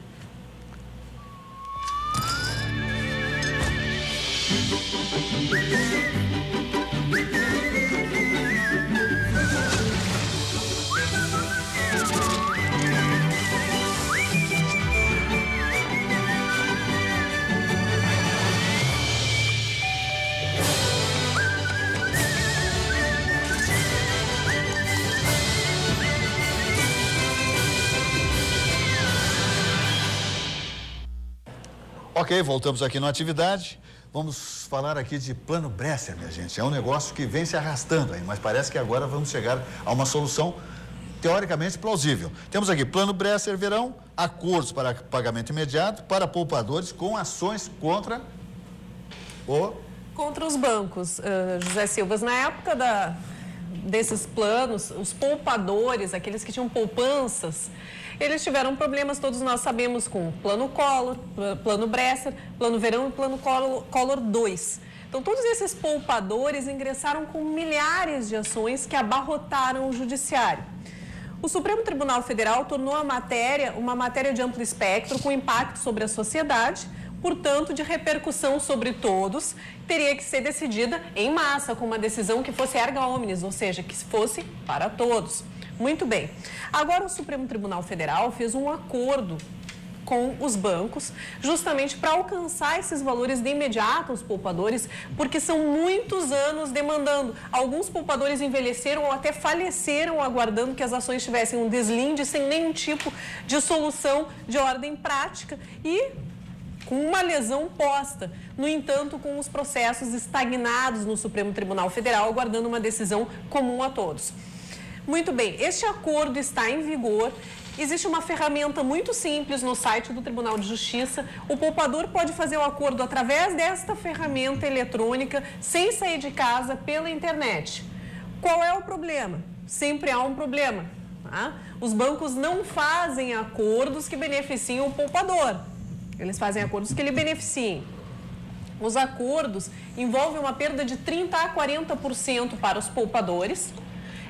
Ok, voltamos aqui na atividade. Vamos falar aqui de Plano Bresser, minha gente. É um negócio que vem se arrastando aí, mas parece que agora vamos chegar a uma solução teoricamente plausível. Temos aqui Plano Bresser Verão, acordos para pagamento imediato para poupadores com ações contra os bancos, José Silvas. Na época desses planos, os poupadores, aqueles que tinham poupanças, eles tiveram problemas, todos nós sabemos, com Plano Collor, Plano Bresser, Plano Verão e Plano Collor 2. Então, todos esses poupadores ingressaram com milhares de ações que abarrotaram o judiciário. O Supremo Tribunal Federal tornou a matéria uma matéria de amplo espectro, com impacto sobre a sociedade, portanto, de repercussão sobre todos, teria que ser decidida em massa, com uma decisão que fosse erga omnes, ou seja, que fosse para todos. Muito bem. Agora, o Supremo Tribunal Federal fez um acordo com os bancos, justamente para alcançar esses valores de imediato aos poupadores, porque são muitos anos demandando. Alguns poupadores envelheceram ou até faleceram aguardando que as ações tivessem um deslinde sem nenhum tipo de solução de ordem prática e com uma lesão posta. No entanto, com os processos estagnados no Supremo Tribunal Federal, aguardando uma decisão comum a todos. Muito bem, este acordo está em vigor. Existe uma ferramenta muito simples no site do Tribunal de Justiça. O poupador pode fazer o acordo através desta ferramenta eletrônica, sem sair de casa, pela internet. Qual é o problema? Sempre há um problema. Tá? Os bancos não fazem acordos que beneficiem o poupador. Eles fazem acordos que lhe beneficiem. Os acordos envolvem uma perda de 30% a 40% para os poupadores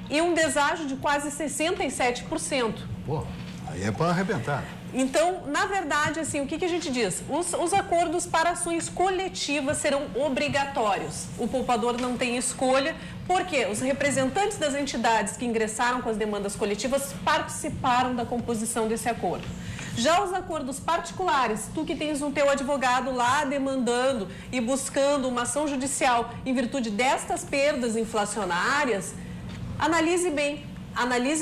e um deságio de quase 67%. Pô, aí é para arrebentar. Então, na verdade, assim, o que a gente diz? Os acordos para ações coletivas serão obrigatórios. O poupador não tem escolha, porque os representantes das entidades que ingressaram com as demandas coletivas participaram da composição desse acordo. Já os acordos particulares, tu que tens o teu advogado lá demandando e buscando uma ação judicial em virtude destas perdas inflacionárias, analise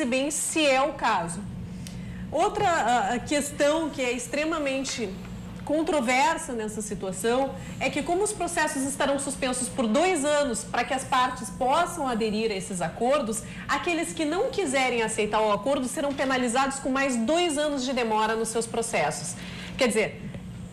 bem se é o caso. Outra questão que é extremamente controversa nessa situação é que, como os processos estarão suspensos por 2 anos para que as partes possam aderir a esses acordos, aqueles que não quiserem aceitar o acordo serão penalizados com mais 2 anos de demora nos seus processos. Quer dizer,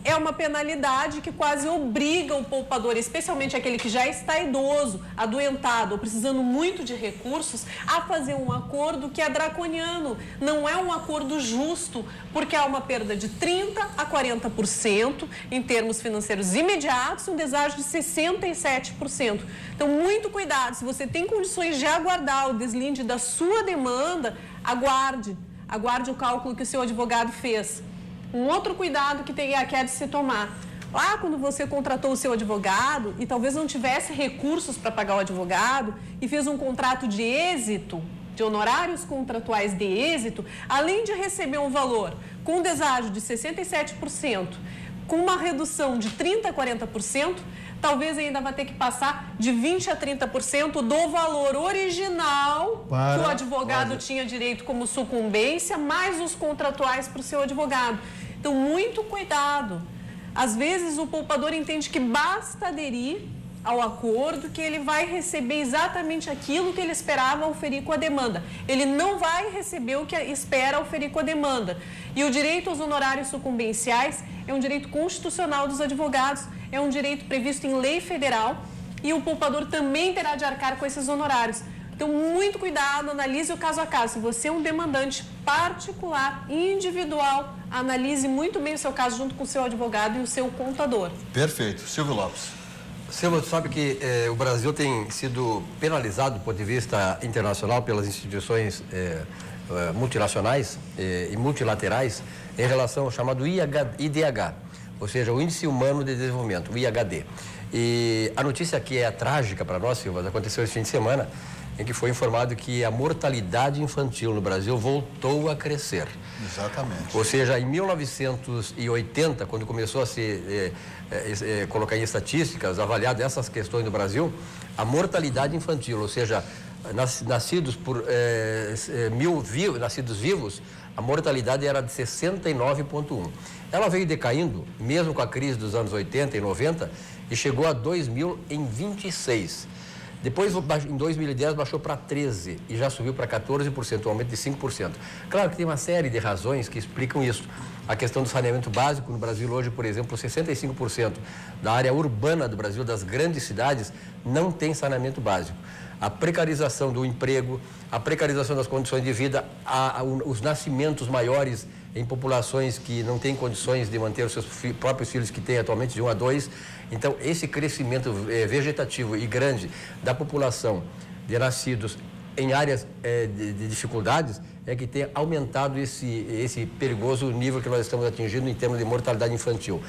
é uma penalidade que quase obriga o poupador, especialmente aquele que já está idoso, adoentado ou precisando muito de recursos, a fazer um acordo que é draconiano. Não é um acordo justo, porque há uma perda de 30% a 40% em termos financeiros imediatos e um deságio de 67%. Então, muito cuidado. Se você tem condições de aguardar o deslinde da sua demanda, aguarde o cálculo que o seu advogado fez. Um outro cuidado que é de se tomar. Lá, quando você contratou o seu advogado e talvez não tivesse recursos para pagar o advogado e fez um contrato de êxito, de honorários contratuais de êxito, além de receber um valor com deságio de 67%, com uma redução de 30% a 40%, talvez ainda vai ter que passar de 20% a 30% do valor original que o advogado tinha direito como sucumbência, mais os contratuais para o seu advogado. Então, muito cuidado. Às vezes, o poupador entende que basta aderir ao acordo, que ele vai receber exatamente aquilo que ele esperava oferir com a demanda. Ele não vai receber o que espera oferir com a demanda. E o direito aos honorários sucumbenciais é um direito constitucional dos advogados, é um direito previsto em lei federal e o poupador também terá de arcar com esses honorários. Então, muito cuidado, analise o caso a caso. Se você é um demandante particular, individual, analise muito bem o seu caso junto com o seu advogado e o seu contador. Perfeito. Silvio Lopes. Silvio, tu sabe que o Brasil tem sido penalizado do ponto de vista internacional pelas instituições multinacionais e multilaterais em relação ao chamado IDH, ou seja, o Índice Humano de Desenvolvimento, o IHD. E a notícia que é trágica para nós, Silvio, aconteceu esse fim de semana, em que foi informado que a mortalidade infantil no Brasil voltou a crescer. Exatamente. Ou seja, em 1980, quando começou a se colocar em estatísticas, avaliado essas questões no Brasil, a mortalidade infantil, ou seja, nascidos nascidos vivos, a mortalidade era de 69,1. Ela veio decaindo, mesmo com a crise dos anos 80 e 90, e chegou a 2.000 em 26. Depois, em 2010, baixou para 13% e já subiu para 14%, um aumento de 5%. Claro que tem uma série de razões que explicam isso. A questão do saneamento básico no Brasil hoje, por exemplo, 65% da área urbana do Brasil, das grandes cidades, não tem saneamento básico. A precarização do emprego, a precarização das condições de vida, os nascimentos maiores em populações que não têm condições de manter os seus próprios filhos, que têm atualmente de 1 a 2. Então, esse crescimento vegetativo e grande da população de nascidos em áreas de dificuldades é que tem aumentado esse perigoso nível que nós estamos atingindo em termos de mortalidade infantil.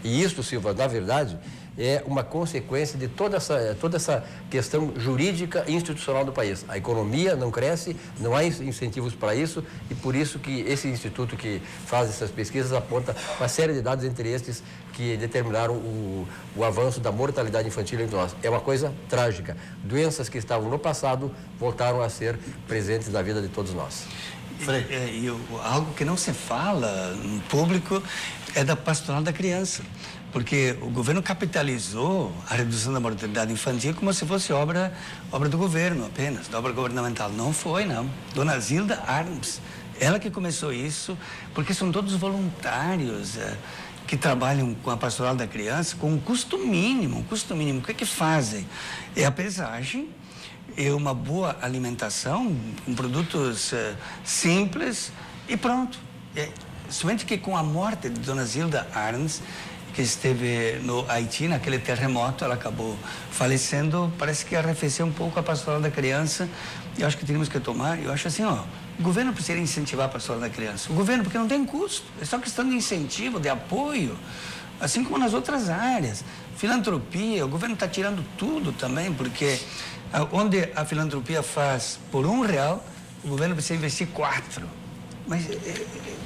E isso, Silva, na verdade, é uma consequência de toda essa questão jurídica e institucional do país. A economia não cresce, não há incentivos para isso, e por isso que esse instituto que faz essas pesquisas aponta uma série de dados, entre estes que determinaram o avanço da mortalidade infantil entre nós. É uma coisa trágica. Doenças que estavam no passado voltaram a ser presentes na vida de todos nós. Algo que não se fala no público é da pastoral da criança, porque o governo capitalizou a redução da mortalidade infantil como se fosse obra do governo apenas, da obra governamental. Não foi, não. Dona Zilda Arns, ela que começou isso, porque são todos voluntários que trabalham com a pastoral da criança com um custo mínimo. O que fazem? É a pesagem, é uma boa alimentação, com produtos simples e pronto. Somente que com a morte de Dona Zilda Arns, que esteve no Haiti, naquele terremoto, ela acabou falecendo, parece que arrefeceu um pouco a pastoral da criança. Eu acho que teríamos que tomar, eu acho assim, o governo precisa incentivar a pastoral da criança. O governo, porque não tem custo, é só questão de incentivo, de apoio, assim como nas outras áreas. Filantropia, o governo está tirando tudo também, porque onde a filantropia faz por R$1, o governo precisa investir 4. Mas,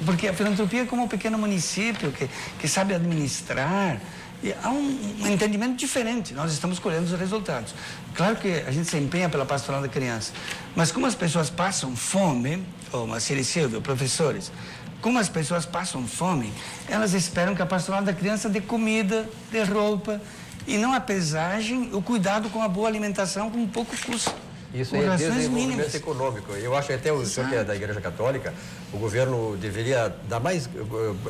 porque a filantropia é como um pequeno município que sabe administrar. E há um entendimento diferente. Nós estamos colhendo os resultados. Claro que a gente se empenha pela pastoral da criança, mas como as pessoas passam fome, Marcelo e Silvio, professores, como as pessoas passam fome, elas esperam que a pastoral da criança dê comida, dê roupa, e não a pesagem, o cuidado com a boa alimentação com pouco custo. Isso é desenvolvimento econômico. Eu acho que até o senhor que é da Igreja Católica, o governo deveria dar mais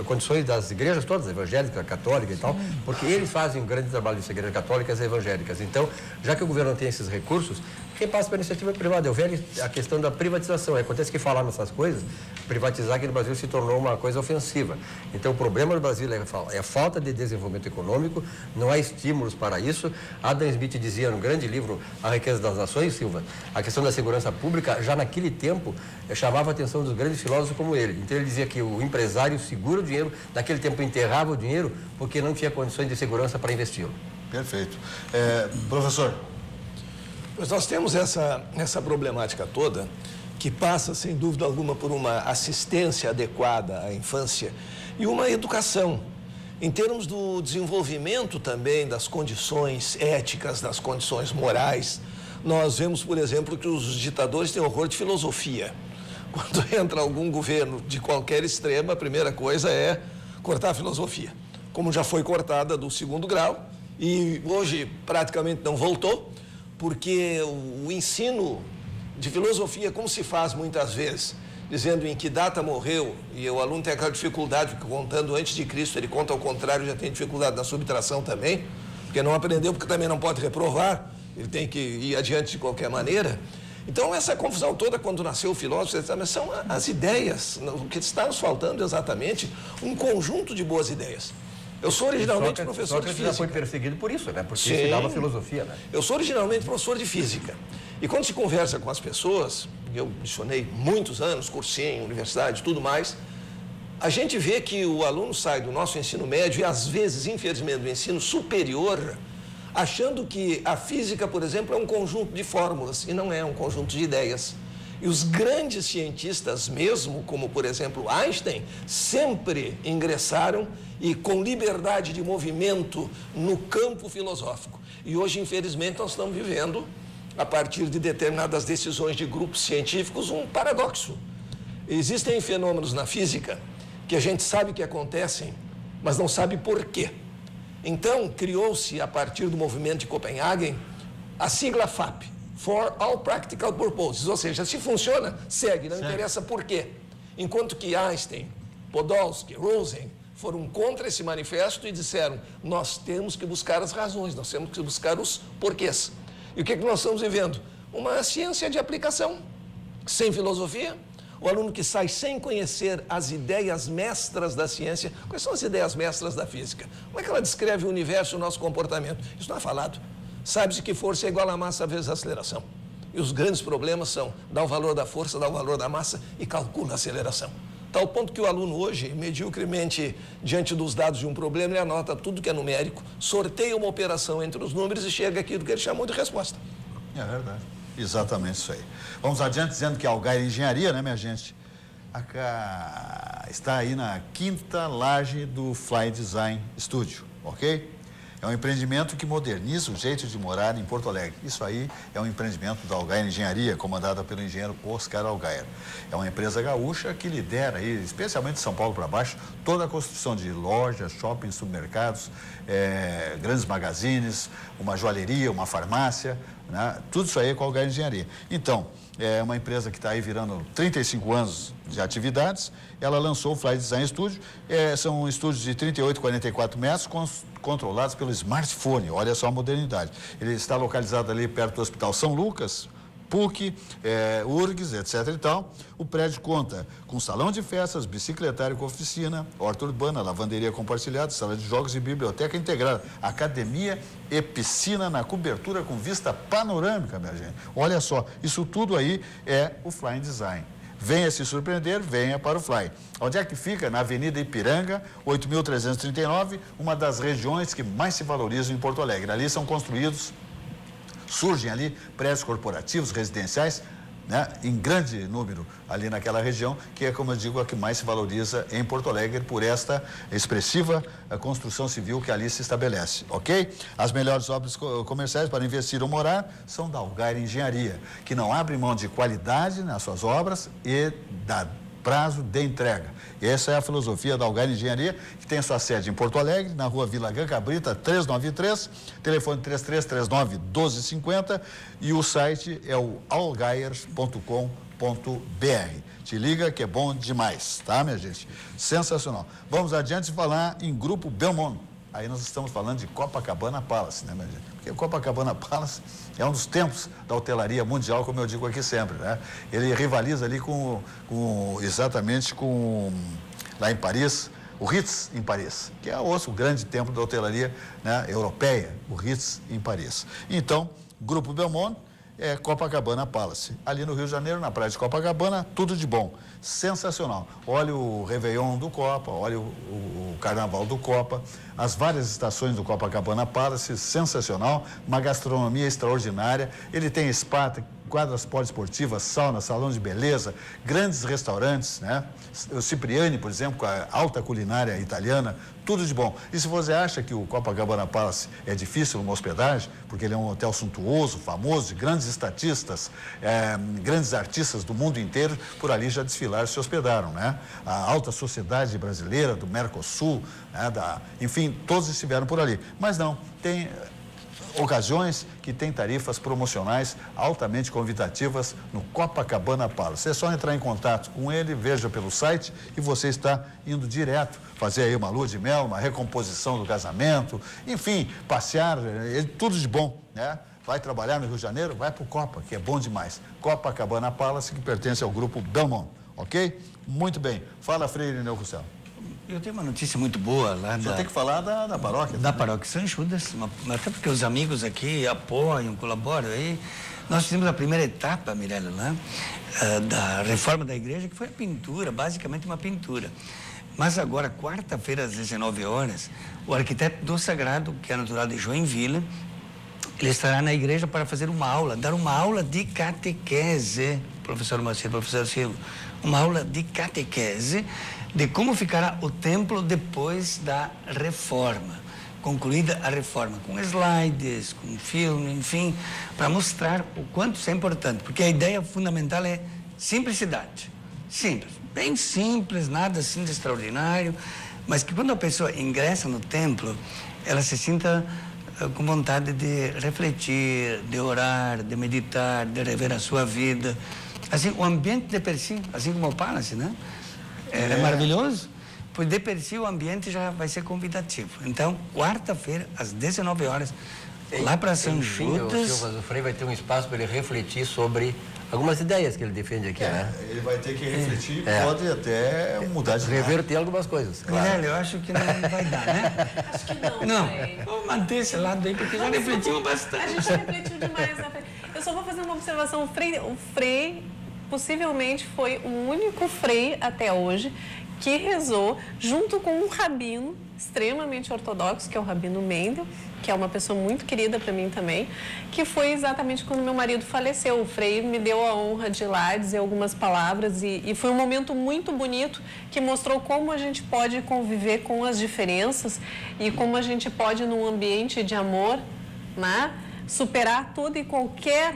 condições das igrejas todas, evangélica, católica e tal, porque eles fazem um grande trabalho das igrejas católicas e evangélicas. Então, já que o governo não tem esses recursos, quem passa para a iniciativa privada? Eu vejo a questão da privatização. Acontece que falar nessas coisas, privatizar aqui no Brasil se tornou uma coisa ofensiva. Então, o problema do Brasil é a falta de desenvolvimento econômico, não há estímulos para isso. Adam Smith dizia no grande livro A Riqueza das Nações, Silva, a questão da segurança pública, já naquele tempo, chamava a atenção dos grandes filósofos como ele. Então, ele dizia que o empresário segura o dinheiro, naquele tempo enterrava o dinheiro, porque não tinha condições de segurança para investi-lo. Perfeito. Professor? Pois nós temos essa problemática toda, que passa, sem dúvida alguma, por uma assistência adequada à infância e uma educação. Em termos do desenvolvimento também das condições éticas, das condições morais, nós vemos, por exemplo, que os ditadores têm horror de filosofia. Quando entra algum governo de qualquer extremo, a primeira coisa é cortar a filosofia, como já foi cortada do 2º grau e hoje praticamente não voltou, porque o ensino de filosofia, como se faz muitas vezes, dizendo em que data morreu, e o aluno tem aquela dificuldade, porque contando antes de Cristo, ele conta ao contrário, já tem dificuldade na subtração também, porque não aprendeu, porque também não pode reprovar, ele tem que ir adiante de qualquer maneira. Então, essa confusão toda, quando nasceu o filósofo, são as ideias, o que está nos faltando exatamente, um conjunto de boas ideias. Eu sou originalmente professor de física. Já foi perseguido por isso, né? Porque ensinava filosofia, né? Eu sou originalmente professor de física. E quando se conversa com as pessoas, eu lecionei muitos anos, cursinho, universidade, tudo mais, a gente vê que o aluno sai do nosso ensino médio e, às vezes, infelizmente, do ensino superior, achando que a física, por exemplo, é um conjunto de fórmulas e não é um conjunto de ideias. E os grandes cientistas mesmo, como, por exemplo, Einstein, sempre ingressaram e com liberdade de movimento no campo filosófico. E hoje, infelizmente, nós estamos vivendo, a partir de determinadas decisões de grupos científicos, um paradoxo. Existem fenômenos na física que a gente sabe que acontecem, mas não sabe por quê. Então, criou-se, a partir do movimento de Copenhague, a sigla FAP, For All Practical Purposes, ou seja, se funciona, segue, não interessa por quê. Enquanto que Einstein, Podolsky, Rosen foram contra esse manifesto e disseram, nós temos que buscar as razões, nós temos que buscar os porquês. E o que nós estamos vivendo? Uma ciência de aplicação, sem filosofia. O aluno que sai sem conhecer as ideias mestras da ciência. Quais são as ideias mestras da física? Como é que ela descreve o universo e o nosso comportamento? Isso não é falado. Sabe-se que força é igual a massa vezes a aceleração. E os grandes problemas são, dá o valor da força, dá o valor da massa e calcula a aceleração. tal ponto que o aluno hoje, mediocremente, diante dos dados de um problema, ele anota tudo que é numérico, sorteia uma operação entre os números e chega aquilo que ele chamou de resposta. É verdade. Exatamente isso aí. Vamos adiante dizendo que a Algair Engenharia, né, minha gente, está aí na 5ª laje do Fly Design Studio, ok? É um empreendimento que moderniza o jeito de morar em Porto Alegre. Isso aí é um empreendimento da Algair Engenharia, comandada pelo engenheiro Oscar Algair. É uma empresa gaúcha que lidera aí, especialmente de São Paulo para baixo, toda a construção de lojas, shoppings, supermercados, grandes magazines, uma joalheria, uma farmácia, né? Tudo isso aí é com a Algair Engenharia. Então, é uma empresa que está aí virando 35 anos de atividades. Ela lançou o Fly Design Studio. São estúdios de 38, 44 metros, controlados pelo smartphone. Olha só a modernidade. Ele está localizado ali perto do Hospital São Lucas, PUC, URGS, etc. e tal. O prédio conta com salão de festas, bicicletário com oficina, horta urbana, lavanderia compartilhada, sala de jogos e biblioteca integrada, academia e piscina na cobertura com vista panorâmica, minha gente. Olha só, isso tudo aí é o Fly Design. Venha se surpreender, venha para o Fly. Onde é que fica? Na Avenida Ipiranga, 8.339, uma das regiões que mais se valorizam em Porto Alegre. Ali são construídos, surgem ali prédios corporativos, residenciais, né, em grande número ali naquela região, que é, como eu digo, a que mais se valoriza em Porto Alegre por esta expressiva construção civil que ali se estabelece, ok? As melhores obras comerciais para investir ou morar são da Algair Engenharia, que não abre mão de qualidade nas suas obras e da prazo de entrega. Essa é a filosofia da Algair Engenharia, que tem sua sede em Porto Alegre, na rua Vila Gacabrita, 393, telefone 3339-1250 e o site é o algair.com.br. Te liga que é bom demais, tá, minha gente? Sensacional. Vamos adiante falar em Grupo Belmont. Aí nós estamos falando de Copacabana Palace, né, minha gente? Porque o Copacabana Palace é um dos templos da hotelaria mundial, como eu digo aqui sempre, né? Ele rivaliza ali exatamente com, lá em Paris, o Ritz em Paris, que é o grande templo da hotelaria, né, europeia, o Ritz em Paris. Então, Grupo Belmont é Copacabana Palace. Ali no Rio de Janeiro, na praia de Copacabana, tudo de bom. Sensacional. Olha o Réveillon do Copa, olha o Carnaval do Copa, as várias estações do Copacabana Palace, sensacional. Uma gastronomia extraordinária. Ele tem spa, quadras poliesportivas, sauna, salão de beleza, grandes restaurantes, né? O Cipriani, por exemplo, com a alta culinária italiana, tudo de bom. E se você acha que o Copacabana Palace é difícil uma hospedagem, porque ele é um hotel suntuoso, famoso, de grandes estatistas, grandes artistas do mundo inteiro, por ali já desfilaram e se hospedaram, né? A alta sociedade brasileira, do Mercosul, né? Enfim, todos estiveram por ali. Mas não, tem ocasiões que tem tarifas promocionais altamente convidativas no Copacabana Palace. É só entrar em contato com ele, veja pelo site e você está indo direto fazer aí uma lua de mel, uma recomposição do casamento, enfim, passear, tudo de bom, né? Vai trabalhar no Rio de Janeiro, vai para o Copa, que é bom demais. Copacabana Palace, que pertence ao grupo Belmont, ok? Muito bem. Fala, Freire Neucel. Eu tenho uma notícia muito boa lá Só tem que falar da paróquia. Da paróquia São Judas, até porque os amigos aqui apoiam, colaboram aí. Nós fizemos a primeira etapa, Mirella, lá, da reforma da igreja, que foi a pintura, basicamente uma pintura. Mas agora, quarta-feira, às 19 horas, o arquiteto do Sagrado, que é natural de Joinville, ele estará na igreja para fazer dar uma aula de catequese, professor Macedo, professor Silvio, uma aula de catequese de como ficará o templo depois da reforma, concluída a reforma, com slides, com filme, enfim, para mostrar o quanto isso é importante, porque a ideia fundamental é simplicidade, simples, bem simples, nada assim de extraordinário, mas que quando a pessoa ingressa no templo, ela se sinta com vontade de refletir, de orar, de meditar, de rever a sua vida. Assim, o ambiente de per si, assim como o Palace, né? É maravilhoso, pois de per si o ambiente já vai ser convidativo. Então, quarta-feira, às 19 horas, lá para São Judas... O Frei vai ter um espaço para ele refletir sobre algumas ideias que ele defende aqui, né? Ele vai ter que refletir, pode até mudar de reverter algumas coisas. Claro. Eu acho que não vai dar, né? Acho que não. Não, vamos manter esse lado aí, porque já refletimos bastante. A gente já refletiu demais, né? Eu só vou fazer uma observação. O Frei possivelmente foi o único frei até hoje que rezou junto com um rabino extremamente ortodoxo, que é o Rabino Mendel, que é uma pessoa muito querida para mim também, que foi exatamente quando meu marido faleceu. O frei me deu a honra de ir lá dizer algumas palavras e foi um momento muito bonito que mostrou como a gente pode conviver com as diferenças e como a gente pode, num ambiente de amor, né, superar toda e qualquer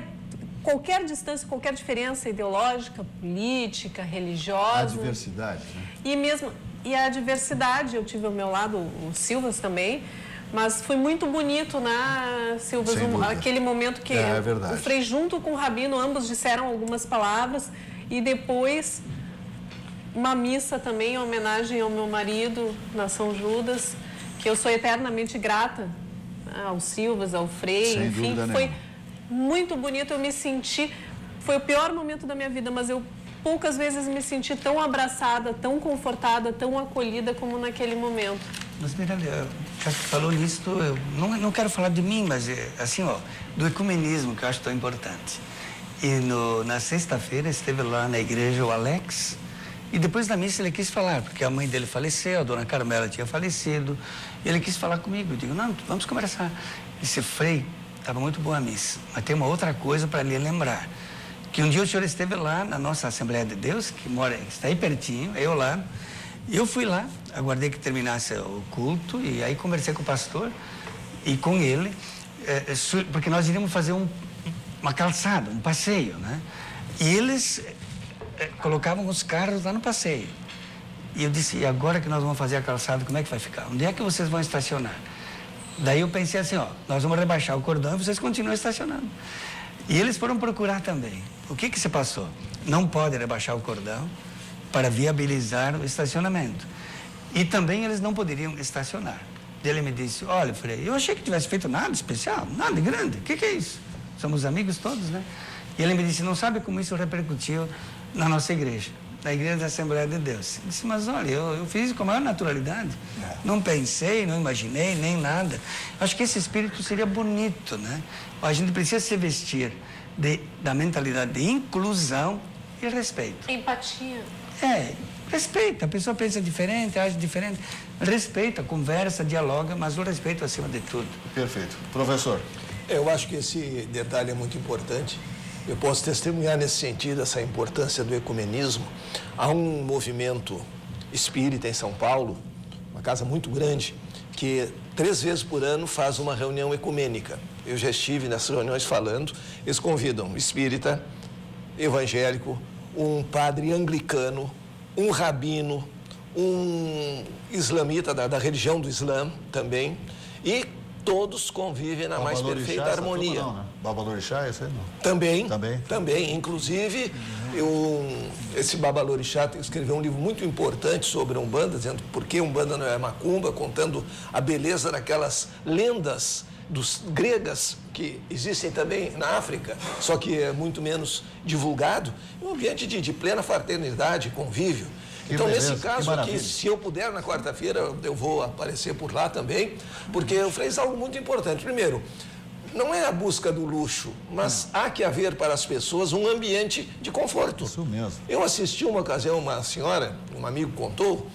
distância, qualquer diferença ideológica, política, religiosa. A diversidade, né? E a diversidade, eu tive ao meu lado o Silvas também, mas foi muito bonito, né, Silvas, aquele momento que o frei junto com o rabino, ambos disseram algumas palavras e depois uma missa também em homenagem ao meu marido na São Judas, que eu sou eternamente grata ao Silvas, ao frei, sem enfim, foi muito bonito, eu me senti, foi o pior momento da minha vida, mas eu poucas vezes me senti tão abraçada, tão confortada, tão acolhida como naquele momento. Mas, Miranda, já que falou nisso, eu não quero falar de mim, mas, assim, do ecumenismo, que eu acho tão importante. E na sexta-feira esteve lá na igreja o Alex, e depois da missa ele quis falar, porque a mãe dele faleceu, a dona Carmela tinha falecido, e ele quis falar comigo. Eu digo, não, vamos conversar. Disse, frei, estava muito boa a missa, mas tem uma outra coisa para lhe lembrar. Que um dia o senhor esteve lá na nossa Assembleia de Deus, que está aí pertinho, eu lá. E eu fui lá, aguardei que terminasse o culto, e aí conversei com o pastor e com ele, porque nós iríamos fazer uma calçada, um passeio, né? E eles colocavam os carros lá no passeio. E eu disse, e agora que nós vamos fazer a calçada, como é que vai ficar? Onde é que vocês vão estacionar? Daí eu pensei assim, nós vamos rebaixar o cordão e vocês continuam estacionando. E eles foram procurar também. O que se passou? Não pode rebaixar o cordão para viabilizar o estacionamento. E também eles não poderiam estacionar. Ele me disse, olha, frei, eu achei que tivesse feito nada especial, nada grande. O que é isso? Somos amigos todos, né? E ele me disse, não sabe como isso repercutiu na nossa igreja, na igreja da Assembleia de Deus. Eu disse, mas olha, eu fiz isso com a maior naturalidade. Não pensei, não imaginei, nem nada. Acho que esse espírito seria bonito, né? A gente precisa se vestir da mentalidade de inclusão e respeito. Empatia. Respeita. A pessoa pensa diferente, age diferente. Respeita, conversa, dialoga, mas o respeito acima de tudo. Perfeito. Professor. Eu acho que esse detalhe é muito importante. Eu posso testemunhar nesse sentido essa importância do ecumenismo. Há um movimento espírita em São Paulo, uma casa muito grande, que 3 vezes por ano faz uma reunião ecumênica. Eu já estive nessas reuniões falando. Eles convidam espírita, evangélico, um padre anglicano, um rabino, um islamita da religião do Islã também, e todos convivem na mais perfeita harmonia. Não, né? Babalorixá, isso aí não. Também. Inclusive, esse Babalorixá escreveu um livro muito importante sobre a Umbanda, dizendo por que Umbanda não é macumba, contando a beleza daquelas lendas gregas que existem também na África, só que é muito menos divulgado. Um ambiente de plena fraternidade, convívio. Então, nesse caso aqui, se eu puder, na quarta-feira, eu vou aparecer por lá também, porque eu fiz algo muito importante. Primeiro, não é a busca do luxo, mas há que haver para as pessoas um ambiente de conforto. Isso mesmo. Eu assisti uma ocasião, uma senhora, um amigo contou,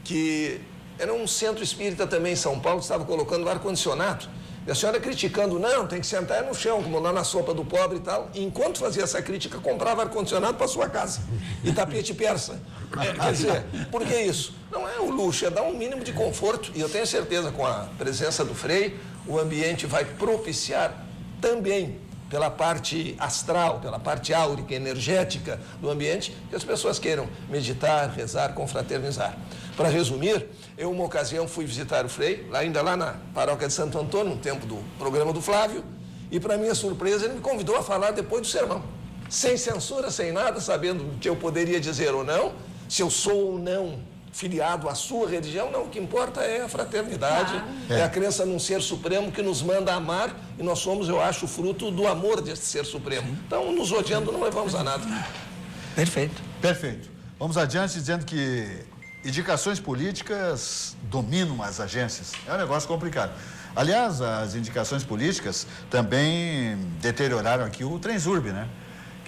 que era um centro espírita também em São Paulo, estava colocando ar-condicionado. E a senhora criticando, não, tem que sentar no chão, como lá na sopa do pobre e tal. E enquanto fazia essa crítica, comprava ar-condicionado para sua casa. E tapete persa. Quer dizer, por que isso? Não é o luxo, é dar um mínimo de conforto. E eu tenho certeza, com a presença do Frei, o ambiente vai propiciar também, pela parte astral, pela parte áurica, energética do ambiente, que as pessoas queiram meditar, rezar, confraternizar. Para resumir, eu, uma ocasião, fui visitar o Frei, ainda lá na paróquia de Santo Antônio, no tempo do programa do Flávio, e, para minha surpresa, ele me convidou a falar depois do sermão. Sem censura, sem nada, sabendo o que eu poderia dizer ou não, se eu sou ou não filiado à sua religião, não, o que importa é a fraternidade, é a crença num ser supremo que nos manda amar, e nós somos, eu acho, fruto do amor desse ser supremo. Então, nos odiando, não levamos a nada. Perfeito. Perfeito. Vamos adiante, dizendo que indicações políticas dominam as agências. É um negócio complicado. Aliás, as indicações políticas também deterioraram aqui o Transurb, né?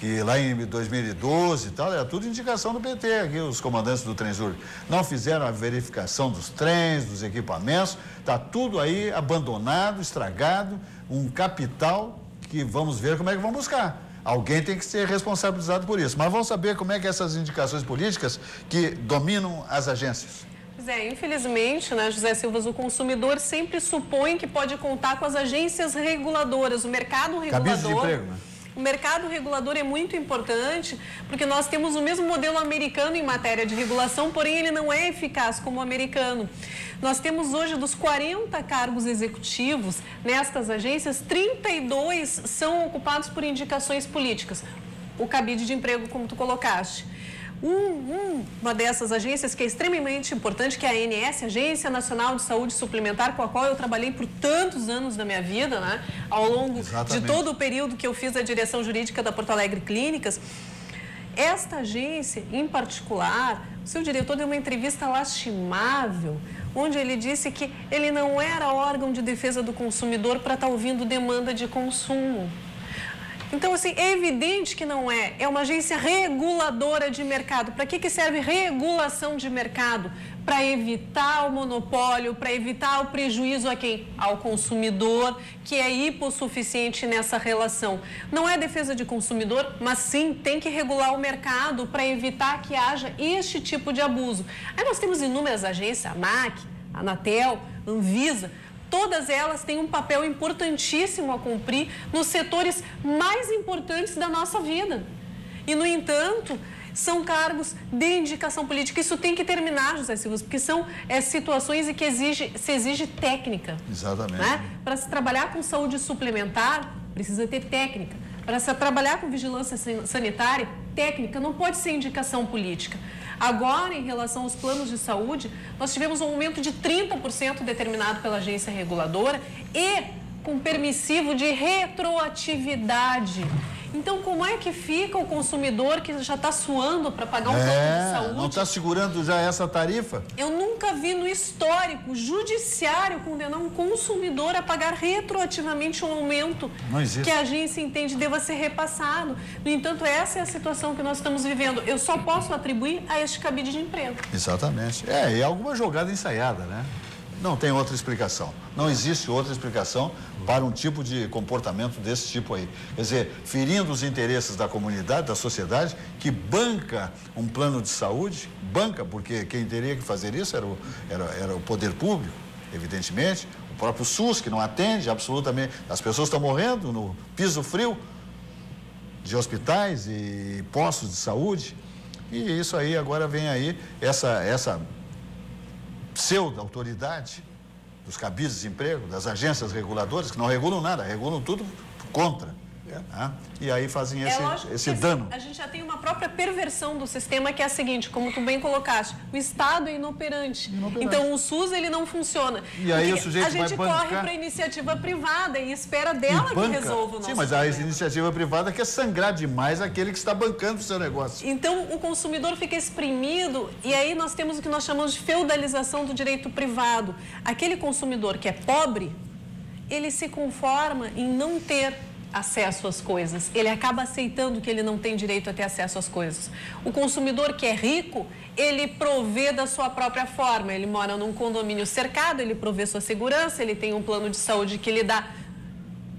que lá em 2012 e tal, era tudo indicação do PT, aqui os comandantes do Trenzur não fizeram a verificação dos trens, dos equipamentos, está tudo aí abandonado, estragado, um capital que vamos ver como é que vão buscar. Alguém tem que ser responsabilizado por isso, mas vamos saber como é que essas indicações políticas que dominam as agências. Pois é, infelizmente, né, José Silva, o consumidor sempre supõe que pode contar com as agências reguladoras, o mercado regulador. Cabide de emprego, né? O mercado regulador é muito importante porque nós temos o mesmo modelo americano em matéria de regulação, porém ele não é eficaz como o americano. Nós temos hoje dos 40 cargos executivos nestas agências, 32 são ocupados por indicações políticas. O cabide de emprego, como tu colocaste. Uma dessas agências que é extremamente importante, que é a ANS, Agência Nacional de Saúde Suplementar, com a qual eu trabalhei por tantos anos da minha vida, né? Ao longo de todo o período que eu fiz a direção jurídica da Porto Alegre Clínicas. Esta agência, em particular, o seu diretor deu uma entrevista lastimável, onde ele disse que ele não era órgão de defesa do consumidor para estar ouvindo demanda de consumo. Então, assim, é evidente que não é. É uma agência reguladora de mercado. Para que serve regulação de mercado? Para evitar o monopólio, para evitar o prejuízo a quem? Ao consumidor, que é hipossuficiente nessa relação. Não é defesa de consumidor, mas sim tem que regular o mercado para evitar que haja este tipo de abuso. Aí nós temos inúmeras agências, a ANAC, a Anatel, a Anvisa. Todas elas têm um papel importantíssimo a cumprir nos setores mais importantes da nossa vida. E, no entanto, são cargos de indicação política. Isso tem que terminar, José Silva, porque são situações em que se exige técnica. Exatamente. Né? Para se trabalhar com saúde suplementar, precisa ter técnica. Para se trabalhar com vigilância sanitária, técnica, não pode ser indicação política. Agora, em relação aos planos de saúde, nós tivemos um aumento de 30% determinado pela agência reguladora e com permissivo de retroatividade. Então, como é que fica o consumidor que já está suando para pagar um plano de saúde? Não está segurando já essa tarifa? Eu nunca vi no histórico judiciário condenar um consumidor a pagar retroativamente um aumento que a agência entende deva ser repassado. No entanto, essa é a situação que nós estamos vivendo. Eu só posso atribuir a este cabide de emprego. Exatamente. E alguma jogada ensaiada, né? Não tem outra explicação. Não existe outra explicação para um tipo de comportamento desse tipo aí. Quer dizer, ferindo os interesses da comunidade, da sociedade, que banca um plano de saúde, banca, porque quem teria que fazer isso era o poder público, evidentemente, o próprio SUS, que não atende absolutamente. As pessoas estão morrendo no piso frio de hospitais e postos de saúde. E isso aí, agora vem aí essa pseudo-autoridade dos cabides de emprego, das agências reguladoras, que não regulam nada, regulam tudo contra. E aí fazem esse dano. A gente já tem uma própria perversão do sistema, que é a seguinte, como tu bem colocaste, o Estado é inoperante. Então, o SUS, ele não funciona. E aí o sujeito vai bancar. A gente corre para a iniciativa privada e espera dela que resolva o nosso mas problema. A iniciativa privada quer sangrar demais aquele que está bancando o seu negócio. Então, o consumidor fica exprimido e aí nós temos o que nós chamamos de feudalização do direito privado. Aquele consumidor que é pobre, ele se conforma em não ter acesso às coisas. Ele acaba aceitando que ele não tem direito a ter acesso às coisas. O consumidor que é rico, ele provê da sua própria forma. Ele mora num condomínio cercado, ele provê sua segurança, ele tem um plano de saúde que lhe dá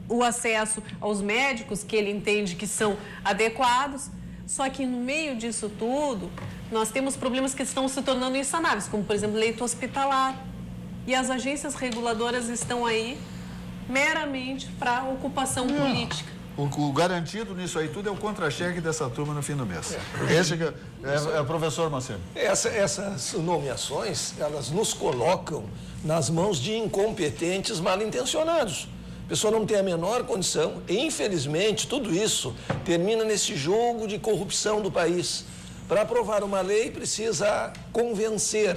o acesso aos médicos que ele entende que são adequados. Só que no meio disso tudo, nós temos problemas que estão se tornando insanáveis, como, por exemplo, leito hospitalar. E as agências reguladoras estão aí meramente para ocupação política. O garantido nisso aí tudo é o contra-cheque dessa turma no fim do mês. Esse que é o professor Marcelo. Essas nomeações, elas nos colocam nas mãos de incompetentes mal intencionados. A pessoa não tem a menor condição e, infelizmente, tudo isso termina nesse jogo de corrupção do país. Para aprovar uma lei, precisa convencer.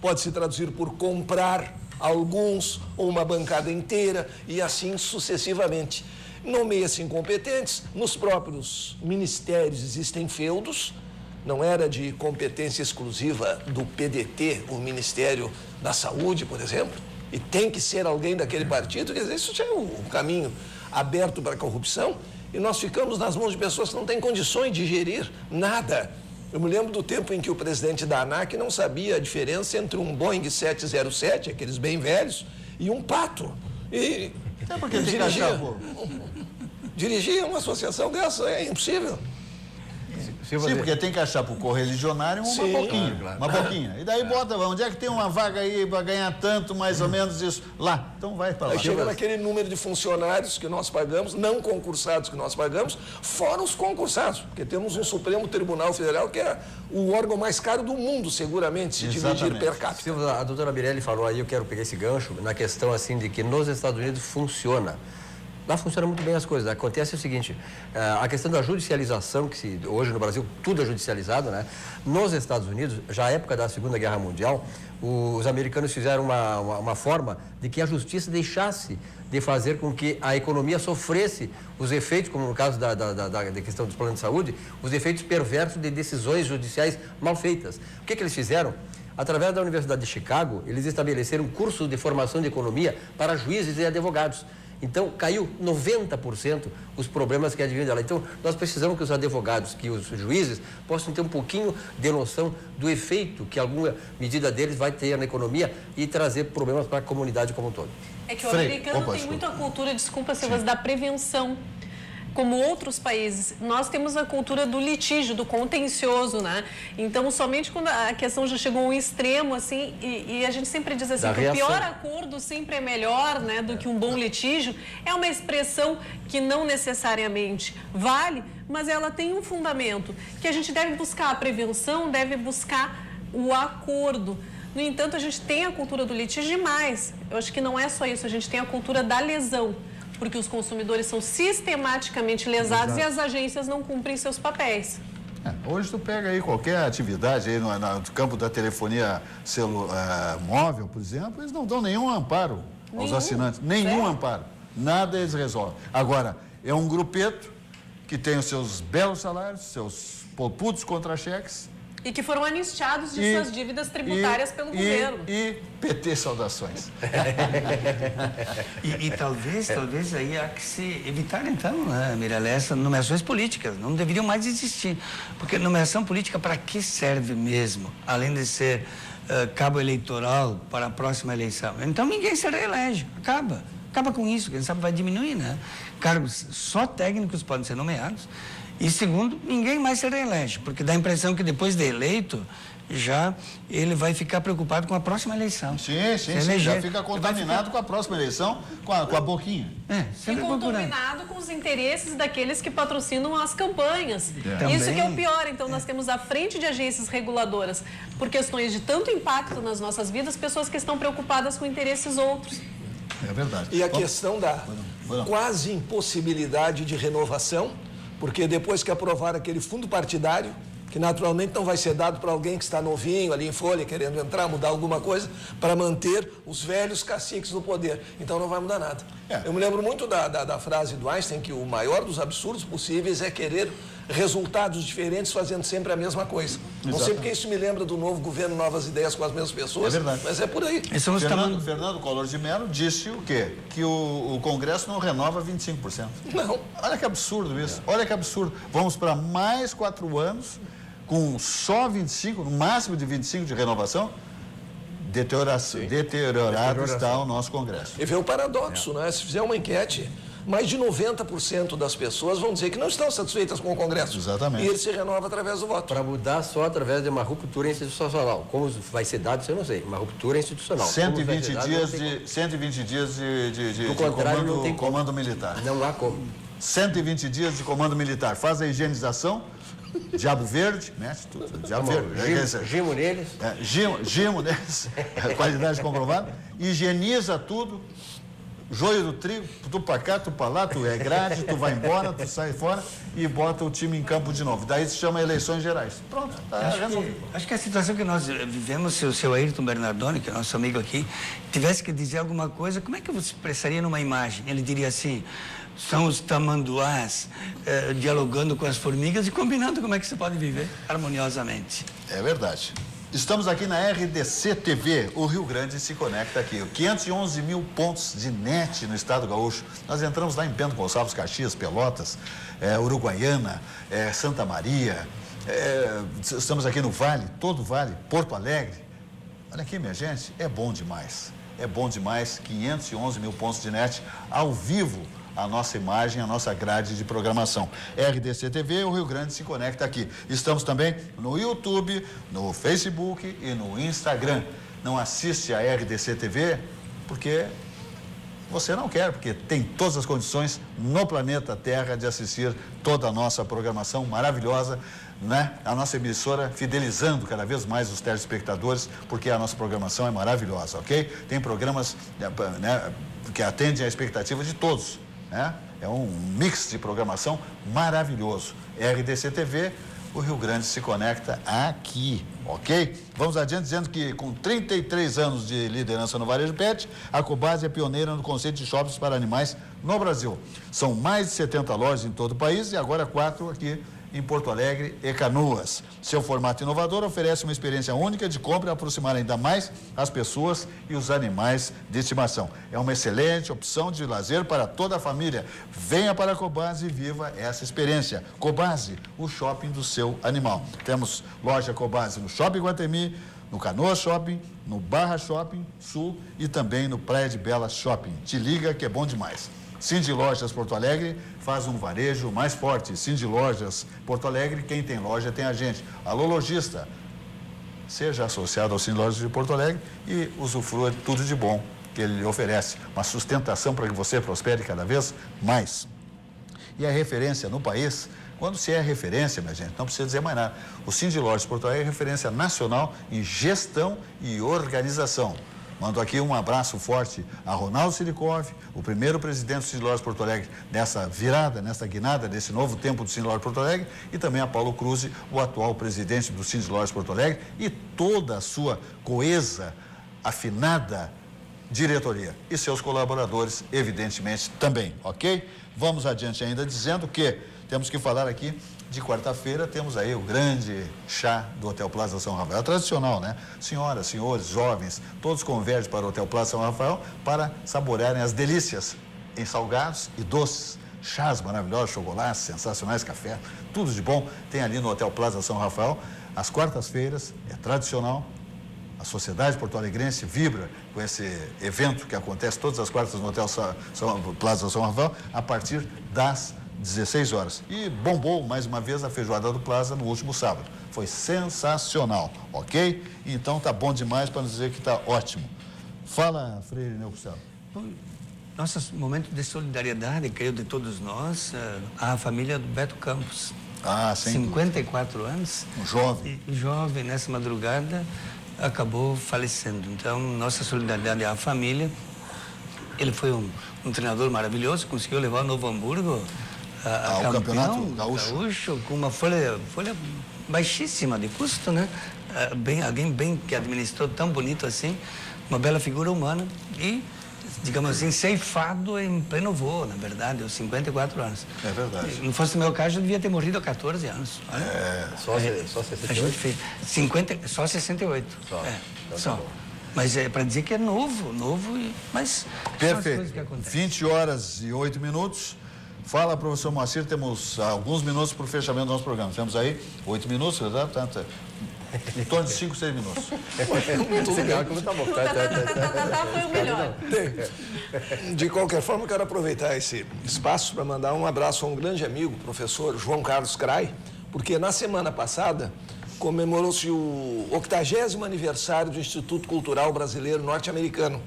Pode se traduzir por comprar alguns ou uma bancada inteira e assim sucessivamente. Nomeia-se incompetentes, nos próprios ministérios existem feudos, não era de competência exclusiva do PDT, o Ministério da Saúde, por exemplo, e tem que ser alguém daquele partido, quer dizer, isso já é um caminho aberto para a corrupção. e nós ficamos nas mãos de pessoas que não têm condições de gerir nada. Eu me lembro do tempo em que o presidente da ANAC não sabia a diferença entre um Boeing 707, aqueles bem velhos, e um Pato. E porque dirigir uma associação dessa é impossível. Sim, porque tem que achar para o correligionário uma boquinha. Claro. Uma boquinha. E daí bota, onde é que tem uma vaga aí para ganhar tanto, mais ou menos isso? Lá. Então vai para lá. Aí chega naquele número de funcionários que nós pagamos, não concursados que nós pagamos, fora os concursados. Porque temos um Supremo Tribunal Federal que é o órgão mais caro do mundo, seguramente, se dividir per capita. A doutora Mirelli falou aí, eu quero pegar esse gancho, na questão assim de que nos Estados Unidos funciona. Lá funciona muito bem as coisas. Acontece o seguinte, a questão da judicialização, que hoje no Brasil tudo é judicializado, né? Nos Estados Unidos, já à época da Segunda Guerra Mundial, os americanos fizeram uma forma de que a justiça deixasse de fazer com que a economia sofresse os efeitos, como no caso da questão dos planos de saúde, os efeitos perversos de decisões judiciais mal feitas. O que eles fizeram? Através da Universidade de Chicago, eles estabeleceram um curso de formação de economia para juízes e advogados. Então, caiu 90% os problemas que advêm dela. Então, nós precisamos que os advogados, que os juízes, possam ter um pouquinho de noção do efeito que alguma medida deles vai ter na economia e trazer problemas para a comunidade como um todo. É que o americano tem muito a cultura, desculpa, Silvas, da prevenção. Como outros países, nós temos a cultura do litígio, do contencioso, né? Então, somente quando a questão já chegou ao extremo, assim, e a gente sempre diz assim, que o pior acordo sempre é melhor, né, do que um bom litígio, é uma expressão que não necessariamente vale, mas ela tem um fundamento, que a gente deve buscar a prevenção, deve buscar o acordo. No entanto, a gente tem a cultura do litígio demais. Eu acho que não é só isso, a gente tem a cultura da lesão. Porque os consumidores são sistematicamente lesados. Exato. E as agências não cumprem seus papéis. Hoje tu pega aí qualquer atividade aí no campo da telefonia móvel, por exemplo, eles não dão nenhum amparo aos assinantes. Nenhum amparo. Nada eles resolvem. Agora, é um grupeto que tem os seus belos salários, seus poupudos contra-cheques. E que foram anistiados de suas dívidas tributárias pelo governo. E PT saudações. e talvez aí há que se evitar, então, né, Mirella, essas nomeações políticas. Não deveriam mais existir. Porque nomeação política, para que serve mesmo? Além de ser cabo eleitoral para a próxima eleição. Então, ninguém se reelege. Acaba com isso. Quem sabe vai diminuir, né? Cargos só técnicos podem ser nomeados. E segundo, ninguém mais se reelege, porque dá a impressão que depois de eleito, já ele vai ficar preocupado com a próxima eleição. Sim, já fica contaminado com a próxima eleição, com a boquinha. E contaminado com os interesses daqueles que patrocinam as campanhas. Isso que é o pior. Então, nós temos à frente de agências reguladoras, por questões de tanto impacto nas nossas vidas, pessoas que estão preocupadas com interesses outros. É verdade. E a questão da quase impossibilidade de renovação, porque depois que aprovar aquele fundo partidário, que naturalmente não vai ser dado para alguém que está novinho ali em folha, querendo entrar, mudar alguma coisa, para manter os velhos caciques no poder. Então não vai mudar nada. Eu me lembro muito da frase do Einstein, que o maior dos absurdos possíveis é querer resultados diferentes fazendo sempre a mesma coisa. Não sei porque isso me lembra do novo governo, novas ideias com as mesmas pessoas, mas é por aí. Fernando Collor de Mello disse o quê? Que o Congresso não renova 25%. Não. Olha que absurdo isso. Olha que absurdo. Vamos para mais 4 anos com só 25, no máximo de 25 de renovação. Deteriorado está o nosso Congresso. E vê o paradoxo, né? Se fizer uma enquete, mais de 90% das pessoas vão dizer que não estão satisfeitas com o Congresso. Exatamente. E ele se renova através do voto. Para mudar só através de uma ruptura institucional. Como vai ser dado, isso eu não sei. Uma ruptura institucional. 120 dias de comando militar. Não há como. 120 dias de comando militar. Faz a higienização. Diabo verde, mexe tudo. Diabo verde. Gimo neles. Gimo neles. Qualidade comprovada. Higieniza tudo. Joio do trigo, tu pra cá, tu pra lá, tu é grade, tu vai embora, tu sai fora e bota o time em campo de novo. Daí se chama eleições gerais. Pronto, tá resolvido. Acho que a situação que nós vivemos, se o seu Ayrton Bernardoni, que é nosso amigo aqui, tivesse que dizer alguma coisa, como é que você expressaria numa imagem? Ele diria assim: são os tamanduás dialogando com as formigas e combinando como é que você pode viver harmoniosamente. É verdade. Estamos aqui na RDC TV, o Rio Grande se conecta aqui. 511 mil pontos de net no estado gaúcho. Nós entramos lá em Bento Gonçalves, Caxias, Pelotas, Uruguaiana, Santa Maria, estamos aqui no Vale, todo o Vale, Porto Alegre. Olha aqui, minha gente, é bom demais. É bom demais, 511 mil pontos de net ao vivo. A nossa imagem, a nossa grade de programação. RDC TV, o Rio Grande se conecta aqui. Estamos também no YouTube, no Facebook e no Instagram. Não assiste a RDC TV porque você não quer, porque tem todas as condições no planeta Terra de assistir toda a nossa programação maravilhosa, né? A nossa emissora fidelizando cada vez mais os telespectadores, porque a nossa programação é maravilhosa, ok? Tem programas, né, que atendem à expectativa de todos. É um mix de programação maravilhoso. RDC TV, o Rio Grande se conecta aqui, ok? Vamos adiante dizendo que com 33 anos de liderança no varejo pet, a Cobasi é pioneira no conceito de shoppings para animais no Brasil. São mais de 70 lojas em todo o país e agora 4 aqui em Porto Alegre e Canoas. Seu formato inovador oferece uma experiência única de compra e aproximar ainda mais as pessoas e os animais de estimação. É uma excelente opção de lazer para toda a família. Venha para a Cobasi e viva essa experiência. Cobasi, o shopping do seu animal. Temos loja Cobasi no Shopping Guatemi, no Canoas Shopping, no Barra Shopping Sul e também no Praia de Bela Shopping. Te liga que é bom demais. Cindy Lojas Porto Alegre faz um varejo mais forte. Cindy Lojas Porto Alegre, quem tem loja tem a gente. Alô, lojista, seja associado ao Cindy Lojas de Porto Alegre e usufrua de tudo de bom que ele lhe oferece. Uma sustentação para que você prospere cada vez mais. E a referência no país, quando se é referência, minha gente, não precisa dizer mais nada. O Cindy Lojas Porto Alegre é referência nacional em gestão e organização. Mando aqui um abraço forte a Ronaldo Silikov, o primeiro presidente do Cindy Lojas Porto Alegre, nessa virada, nessa guinada desse novo tempo do Cindy Lojas Porto Alegre, e também a Paulo Cruz, o atual presidente do Cindy Lojas Porto Alegre, e toda a sua coesa, afinada diretoria. E seus colaboradores, evidentemente, também, ok? Vamos adiante ainda dizendo que temos que falar aqui de quarta-feira, temos aí o grande chá do Hotel Plaza São Rafael. É tradicional, né? Senhoras, senhores, jovens, todos convergem para o Hotel Plaza São Rafael para saborearem as delícias em salgados e doces. Chás maravilhosos, chocolates, sensacionais, café, tudo de bom. Tem ali no Hotel Plaza São Rafael. Às quartas-feiras, é tradicional. A sociedade porto-alegrense vibra com esse evento que acontece todas as quartas no Hotel Plaza São Rafael, a partir das 16 horas. E bombou mais uma vez a feijoada do Plaza no último sábado. Foi sensacional, ok? Então tá bom demais para não dizer que tá ótimo. Fala, Freire Neu Gustavo. Nosso momento de solidariedade, creio, de todos nós, a família do Beto Campos. Ah, sim. 54 anos. Um jovem. Jovem, nessa madrugada, acabou falecendo. Então, nossa solidariedade à família. Ele foi um treinador maravilhoso, conseguiu levar o Novo Hamburgo ao campeonato gaúcho com uma folha baixíssima de custo, né? Alguém bem que administrou tão bonito assim, uma bela figura humana e, digamos assim, ceifado em pleno voo, na verdade, aos 54 anos. É verdade. Se não fosse o meu caso, eu devia ter morrido há 14 anos. Só 68? Só 68. Só. Mas é para dizer que é novo, mas perfeito. 20h08. Fala, professor Moacir, temos alguns minutos para o fechamento do nosso programa. Temos aí 8 minutos, verdade? Em torno de 5, 6 minutos. Muito legal, como tá bom. Foi o melhor. De qualquer forma, eu quero aproveitar esse espaço para mandar um abraço a um grande amigo, o professor João Carlos Cray, porque na semana passada comemorou-se o 80º aniversário do Instituto Cultural Brasileiro Norte-Americano.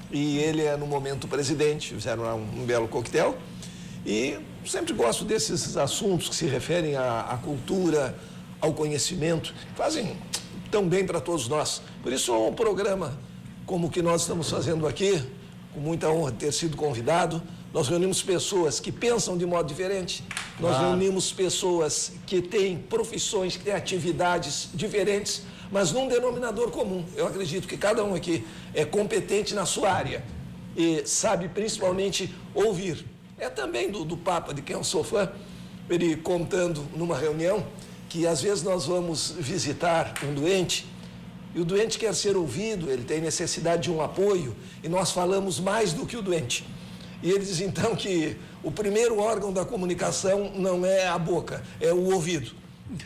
E ele é, no momento, presidente. Fizeram lá um belo coquetel. E sempre gosto desses assuntos que se referem à cultura, ao conhecimento, fazem tão bem para todos nós. Por isso, um programa como o que nós estamos fazendo aqui, com muita honra de ter sido convidado, nós reunimos pessoas que pensam de modo diferente, nós reunimos pessoas que têm profissões, que têm atividades diferentes, mas num denominador comum. Eu acredito que cada um aqui é competente na sua área e sabe principalmente ouvir. É também do Papa, de quem eu sou fã, ele contando numa reunião que às vezes nós vamos visitar um doente E o doente quer ser ouvido, ele tem necessidade de um apoio, e nós falamos mais do que o doente. E ele diz então que o primeiro órgão da comunicação não é a boca, é o ouvido.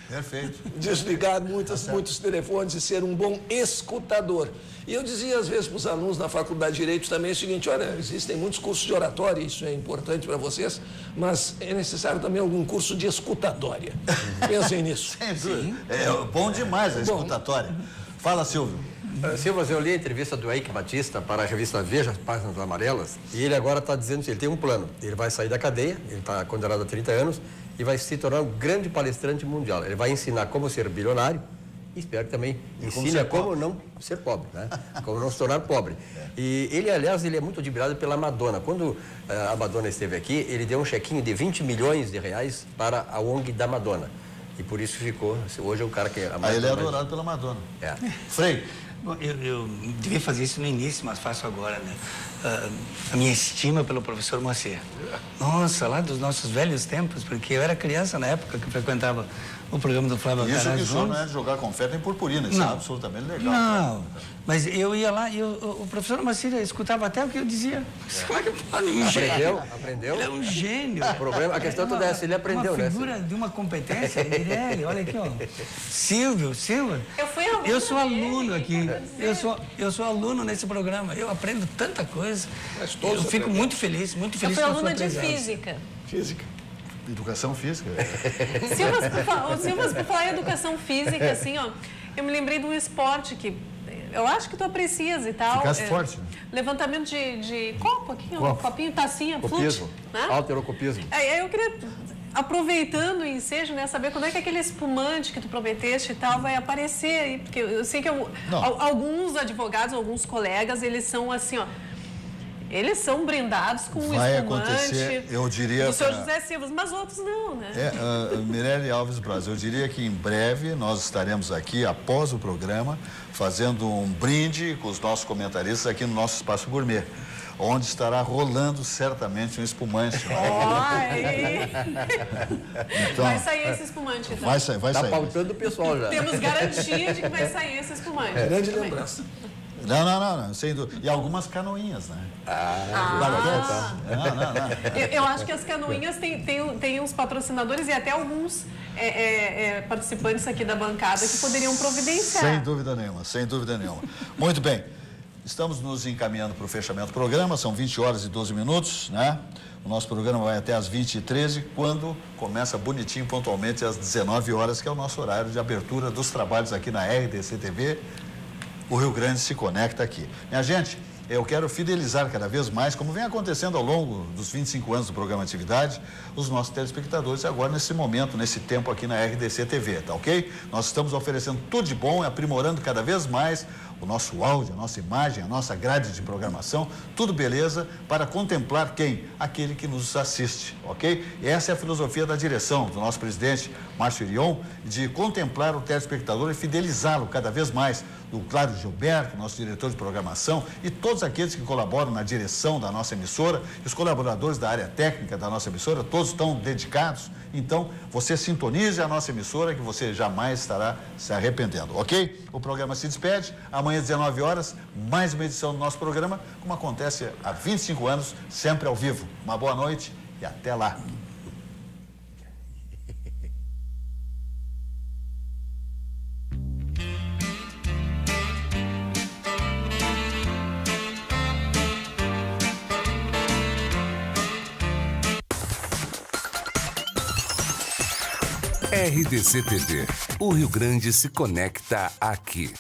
Perfeito. Desligar muitos telefones e ser um bom escutador. E eu dizia às vezes para os alunos na Faculdade de Direito também o seguinte: olha, existem muitos cursos de oratória, isso é importante para vocês, mas é necessário também algum curso de escutatória. Pensem nisso. Sem dúvida. É bom demais a escutatória. Fala, Silvio. Silvas, eu li a entrevista do Eike Batista para a revista Veja, Páginas Amarelas, e ele agora está dizendo que ele tem um plano. Ele vai sair da cadeia, ele está condenado a 30 anos, e vai se tornar um grande palestrante mundial. Ele vai ensinar como ser bilionário e espero que também ensine como não ser pobre, né? Como não se tornar pobre. E ele, aliás, ele é muito admirado pela Madonna. Quando a Madonna esteve aqui, ele deu um chequinho de 20 milhões de reais para a ONG da Madonna. E por isso ficou, hoje é o cara que... Ele é adorado pela Madonna. É. Frei. Bom, eu devia fazer isso no início, mas faço agora, né? A minha estima pelo professor Moacir. Nossa, lá dos nossos velhos tempos, porque eu era criança na época que frequentava o programa do Flávio Isso Alcaraz que o senhor Gomes. não é de jogar confete em purpurina, isso é absolutamente legal. Não, mas eu ia lá e o professor Moacir escutava até o que eu dizia. Como é que pode? Um gênio. Aprendeu? Ele é um gênio. O problema, a questão toda é essa, ele aprendeu, uma né? figura de uma competência, Mirelle, olha aqui, ó. Silvio. Eu fui aluna Eu sou dele, aluno aqui. dizer. Eu sou aluno nesse programa. Eu aprendo tanta coisa. Mas todos Eu fico aprendem. muito feliz Eu com fui a sua aluna de presença. física. Física. Educação física. Silvas, por falar em educação física, assim, ó, eu me lembrei de um esporte que eu acho que tu aprecias e tal. Ficasse forte, né? Levantamento de copo aqui, ó, Copo. copinho, tacinha, Copismo, flute. Né? alterocopismo. Aí eu queria, aproveitando o ensejo, né, saber quando é que aquele espumante que tu prometeste e tal vai aparecer aí, porque eu sei que alguns advogados, alguns colegas, eles são assim, ó, eles são brindados com um Vai espumante acontecer, eu diria, do senhor pra- José Silvas, mas outros não, né? Mirelle Alves Braz, eu diria que em breve nós estaremos aqui, após o programa, fazendo um brinde com os nossos comentaristas aqui no nosso Espaço Gourmet, onde estará rolando certamente um espumante. Ai. Então, Vai sair esse espumante, então. vai sair. Está pautando o pessoal já. Temos garantia de que vai sair esse espumante. Grande Também. lembrança. Não, sem dúvida. E algumas canoinhas, né? Não. Eu acho que as canoinhas têm uns patrocinadores e até alguns participantes aqui da bancada que poderiam providenciar. Sem dúvida nenhuma. Muito bem. Estamos nos encaminhando para o fechamento do programa, são 20 horas e 12 minutos, né? O nosso programa vai até às 20h13, quando começa bonitinho, pontualmente, às 19 horas, que é o nosso horário de abertura dos trabalhos aqui na RDC TV. O Rio Grande se conecta aqui. Minha gente, eu quero fidelizar cada vez mais, como vem acontecendo ao longo dos 25 anos do programa Atividade, os nossos telespectadores agora nesse momento, nesse tempo aqui na RDC TV, tá ok? Nós estamos oferecendo tudo de bom e aprimorando cada vez mais o nosso áudio, a nossa imagem, a nossa grade de programação, tudo beleza para contemplar quem? Aquele que nos assiste, ok? E essa é a filosofia da direção do nosso presidente, Márcio Irion, de contemplar o telespectador e fidelizá-lo cada vez mais, do Cláudio Gilberto, nosso diretor de programação, e todos aqueles que colaboram na direção da nossa emissora, e os colaboradores da área técnica da nossa emissora, todos estão dedicados. Então, você sintonize a nossa emissora que você jamais estará se arrependendo, ok? O programa se despede. Amanhã, às 19 horas, mais uma edição do nosso programa, como acontece há 25 anos, sempre ao vivo. Uma boa noite e até lá. RDC TV. O Rio Grande se conecta aqui.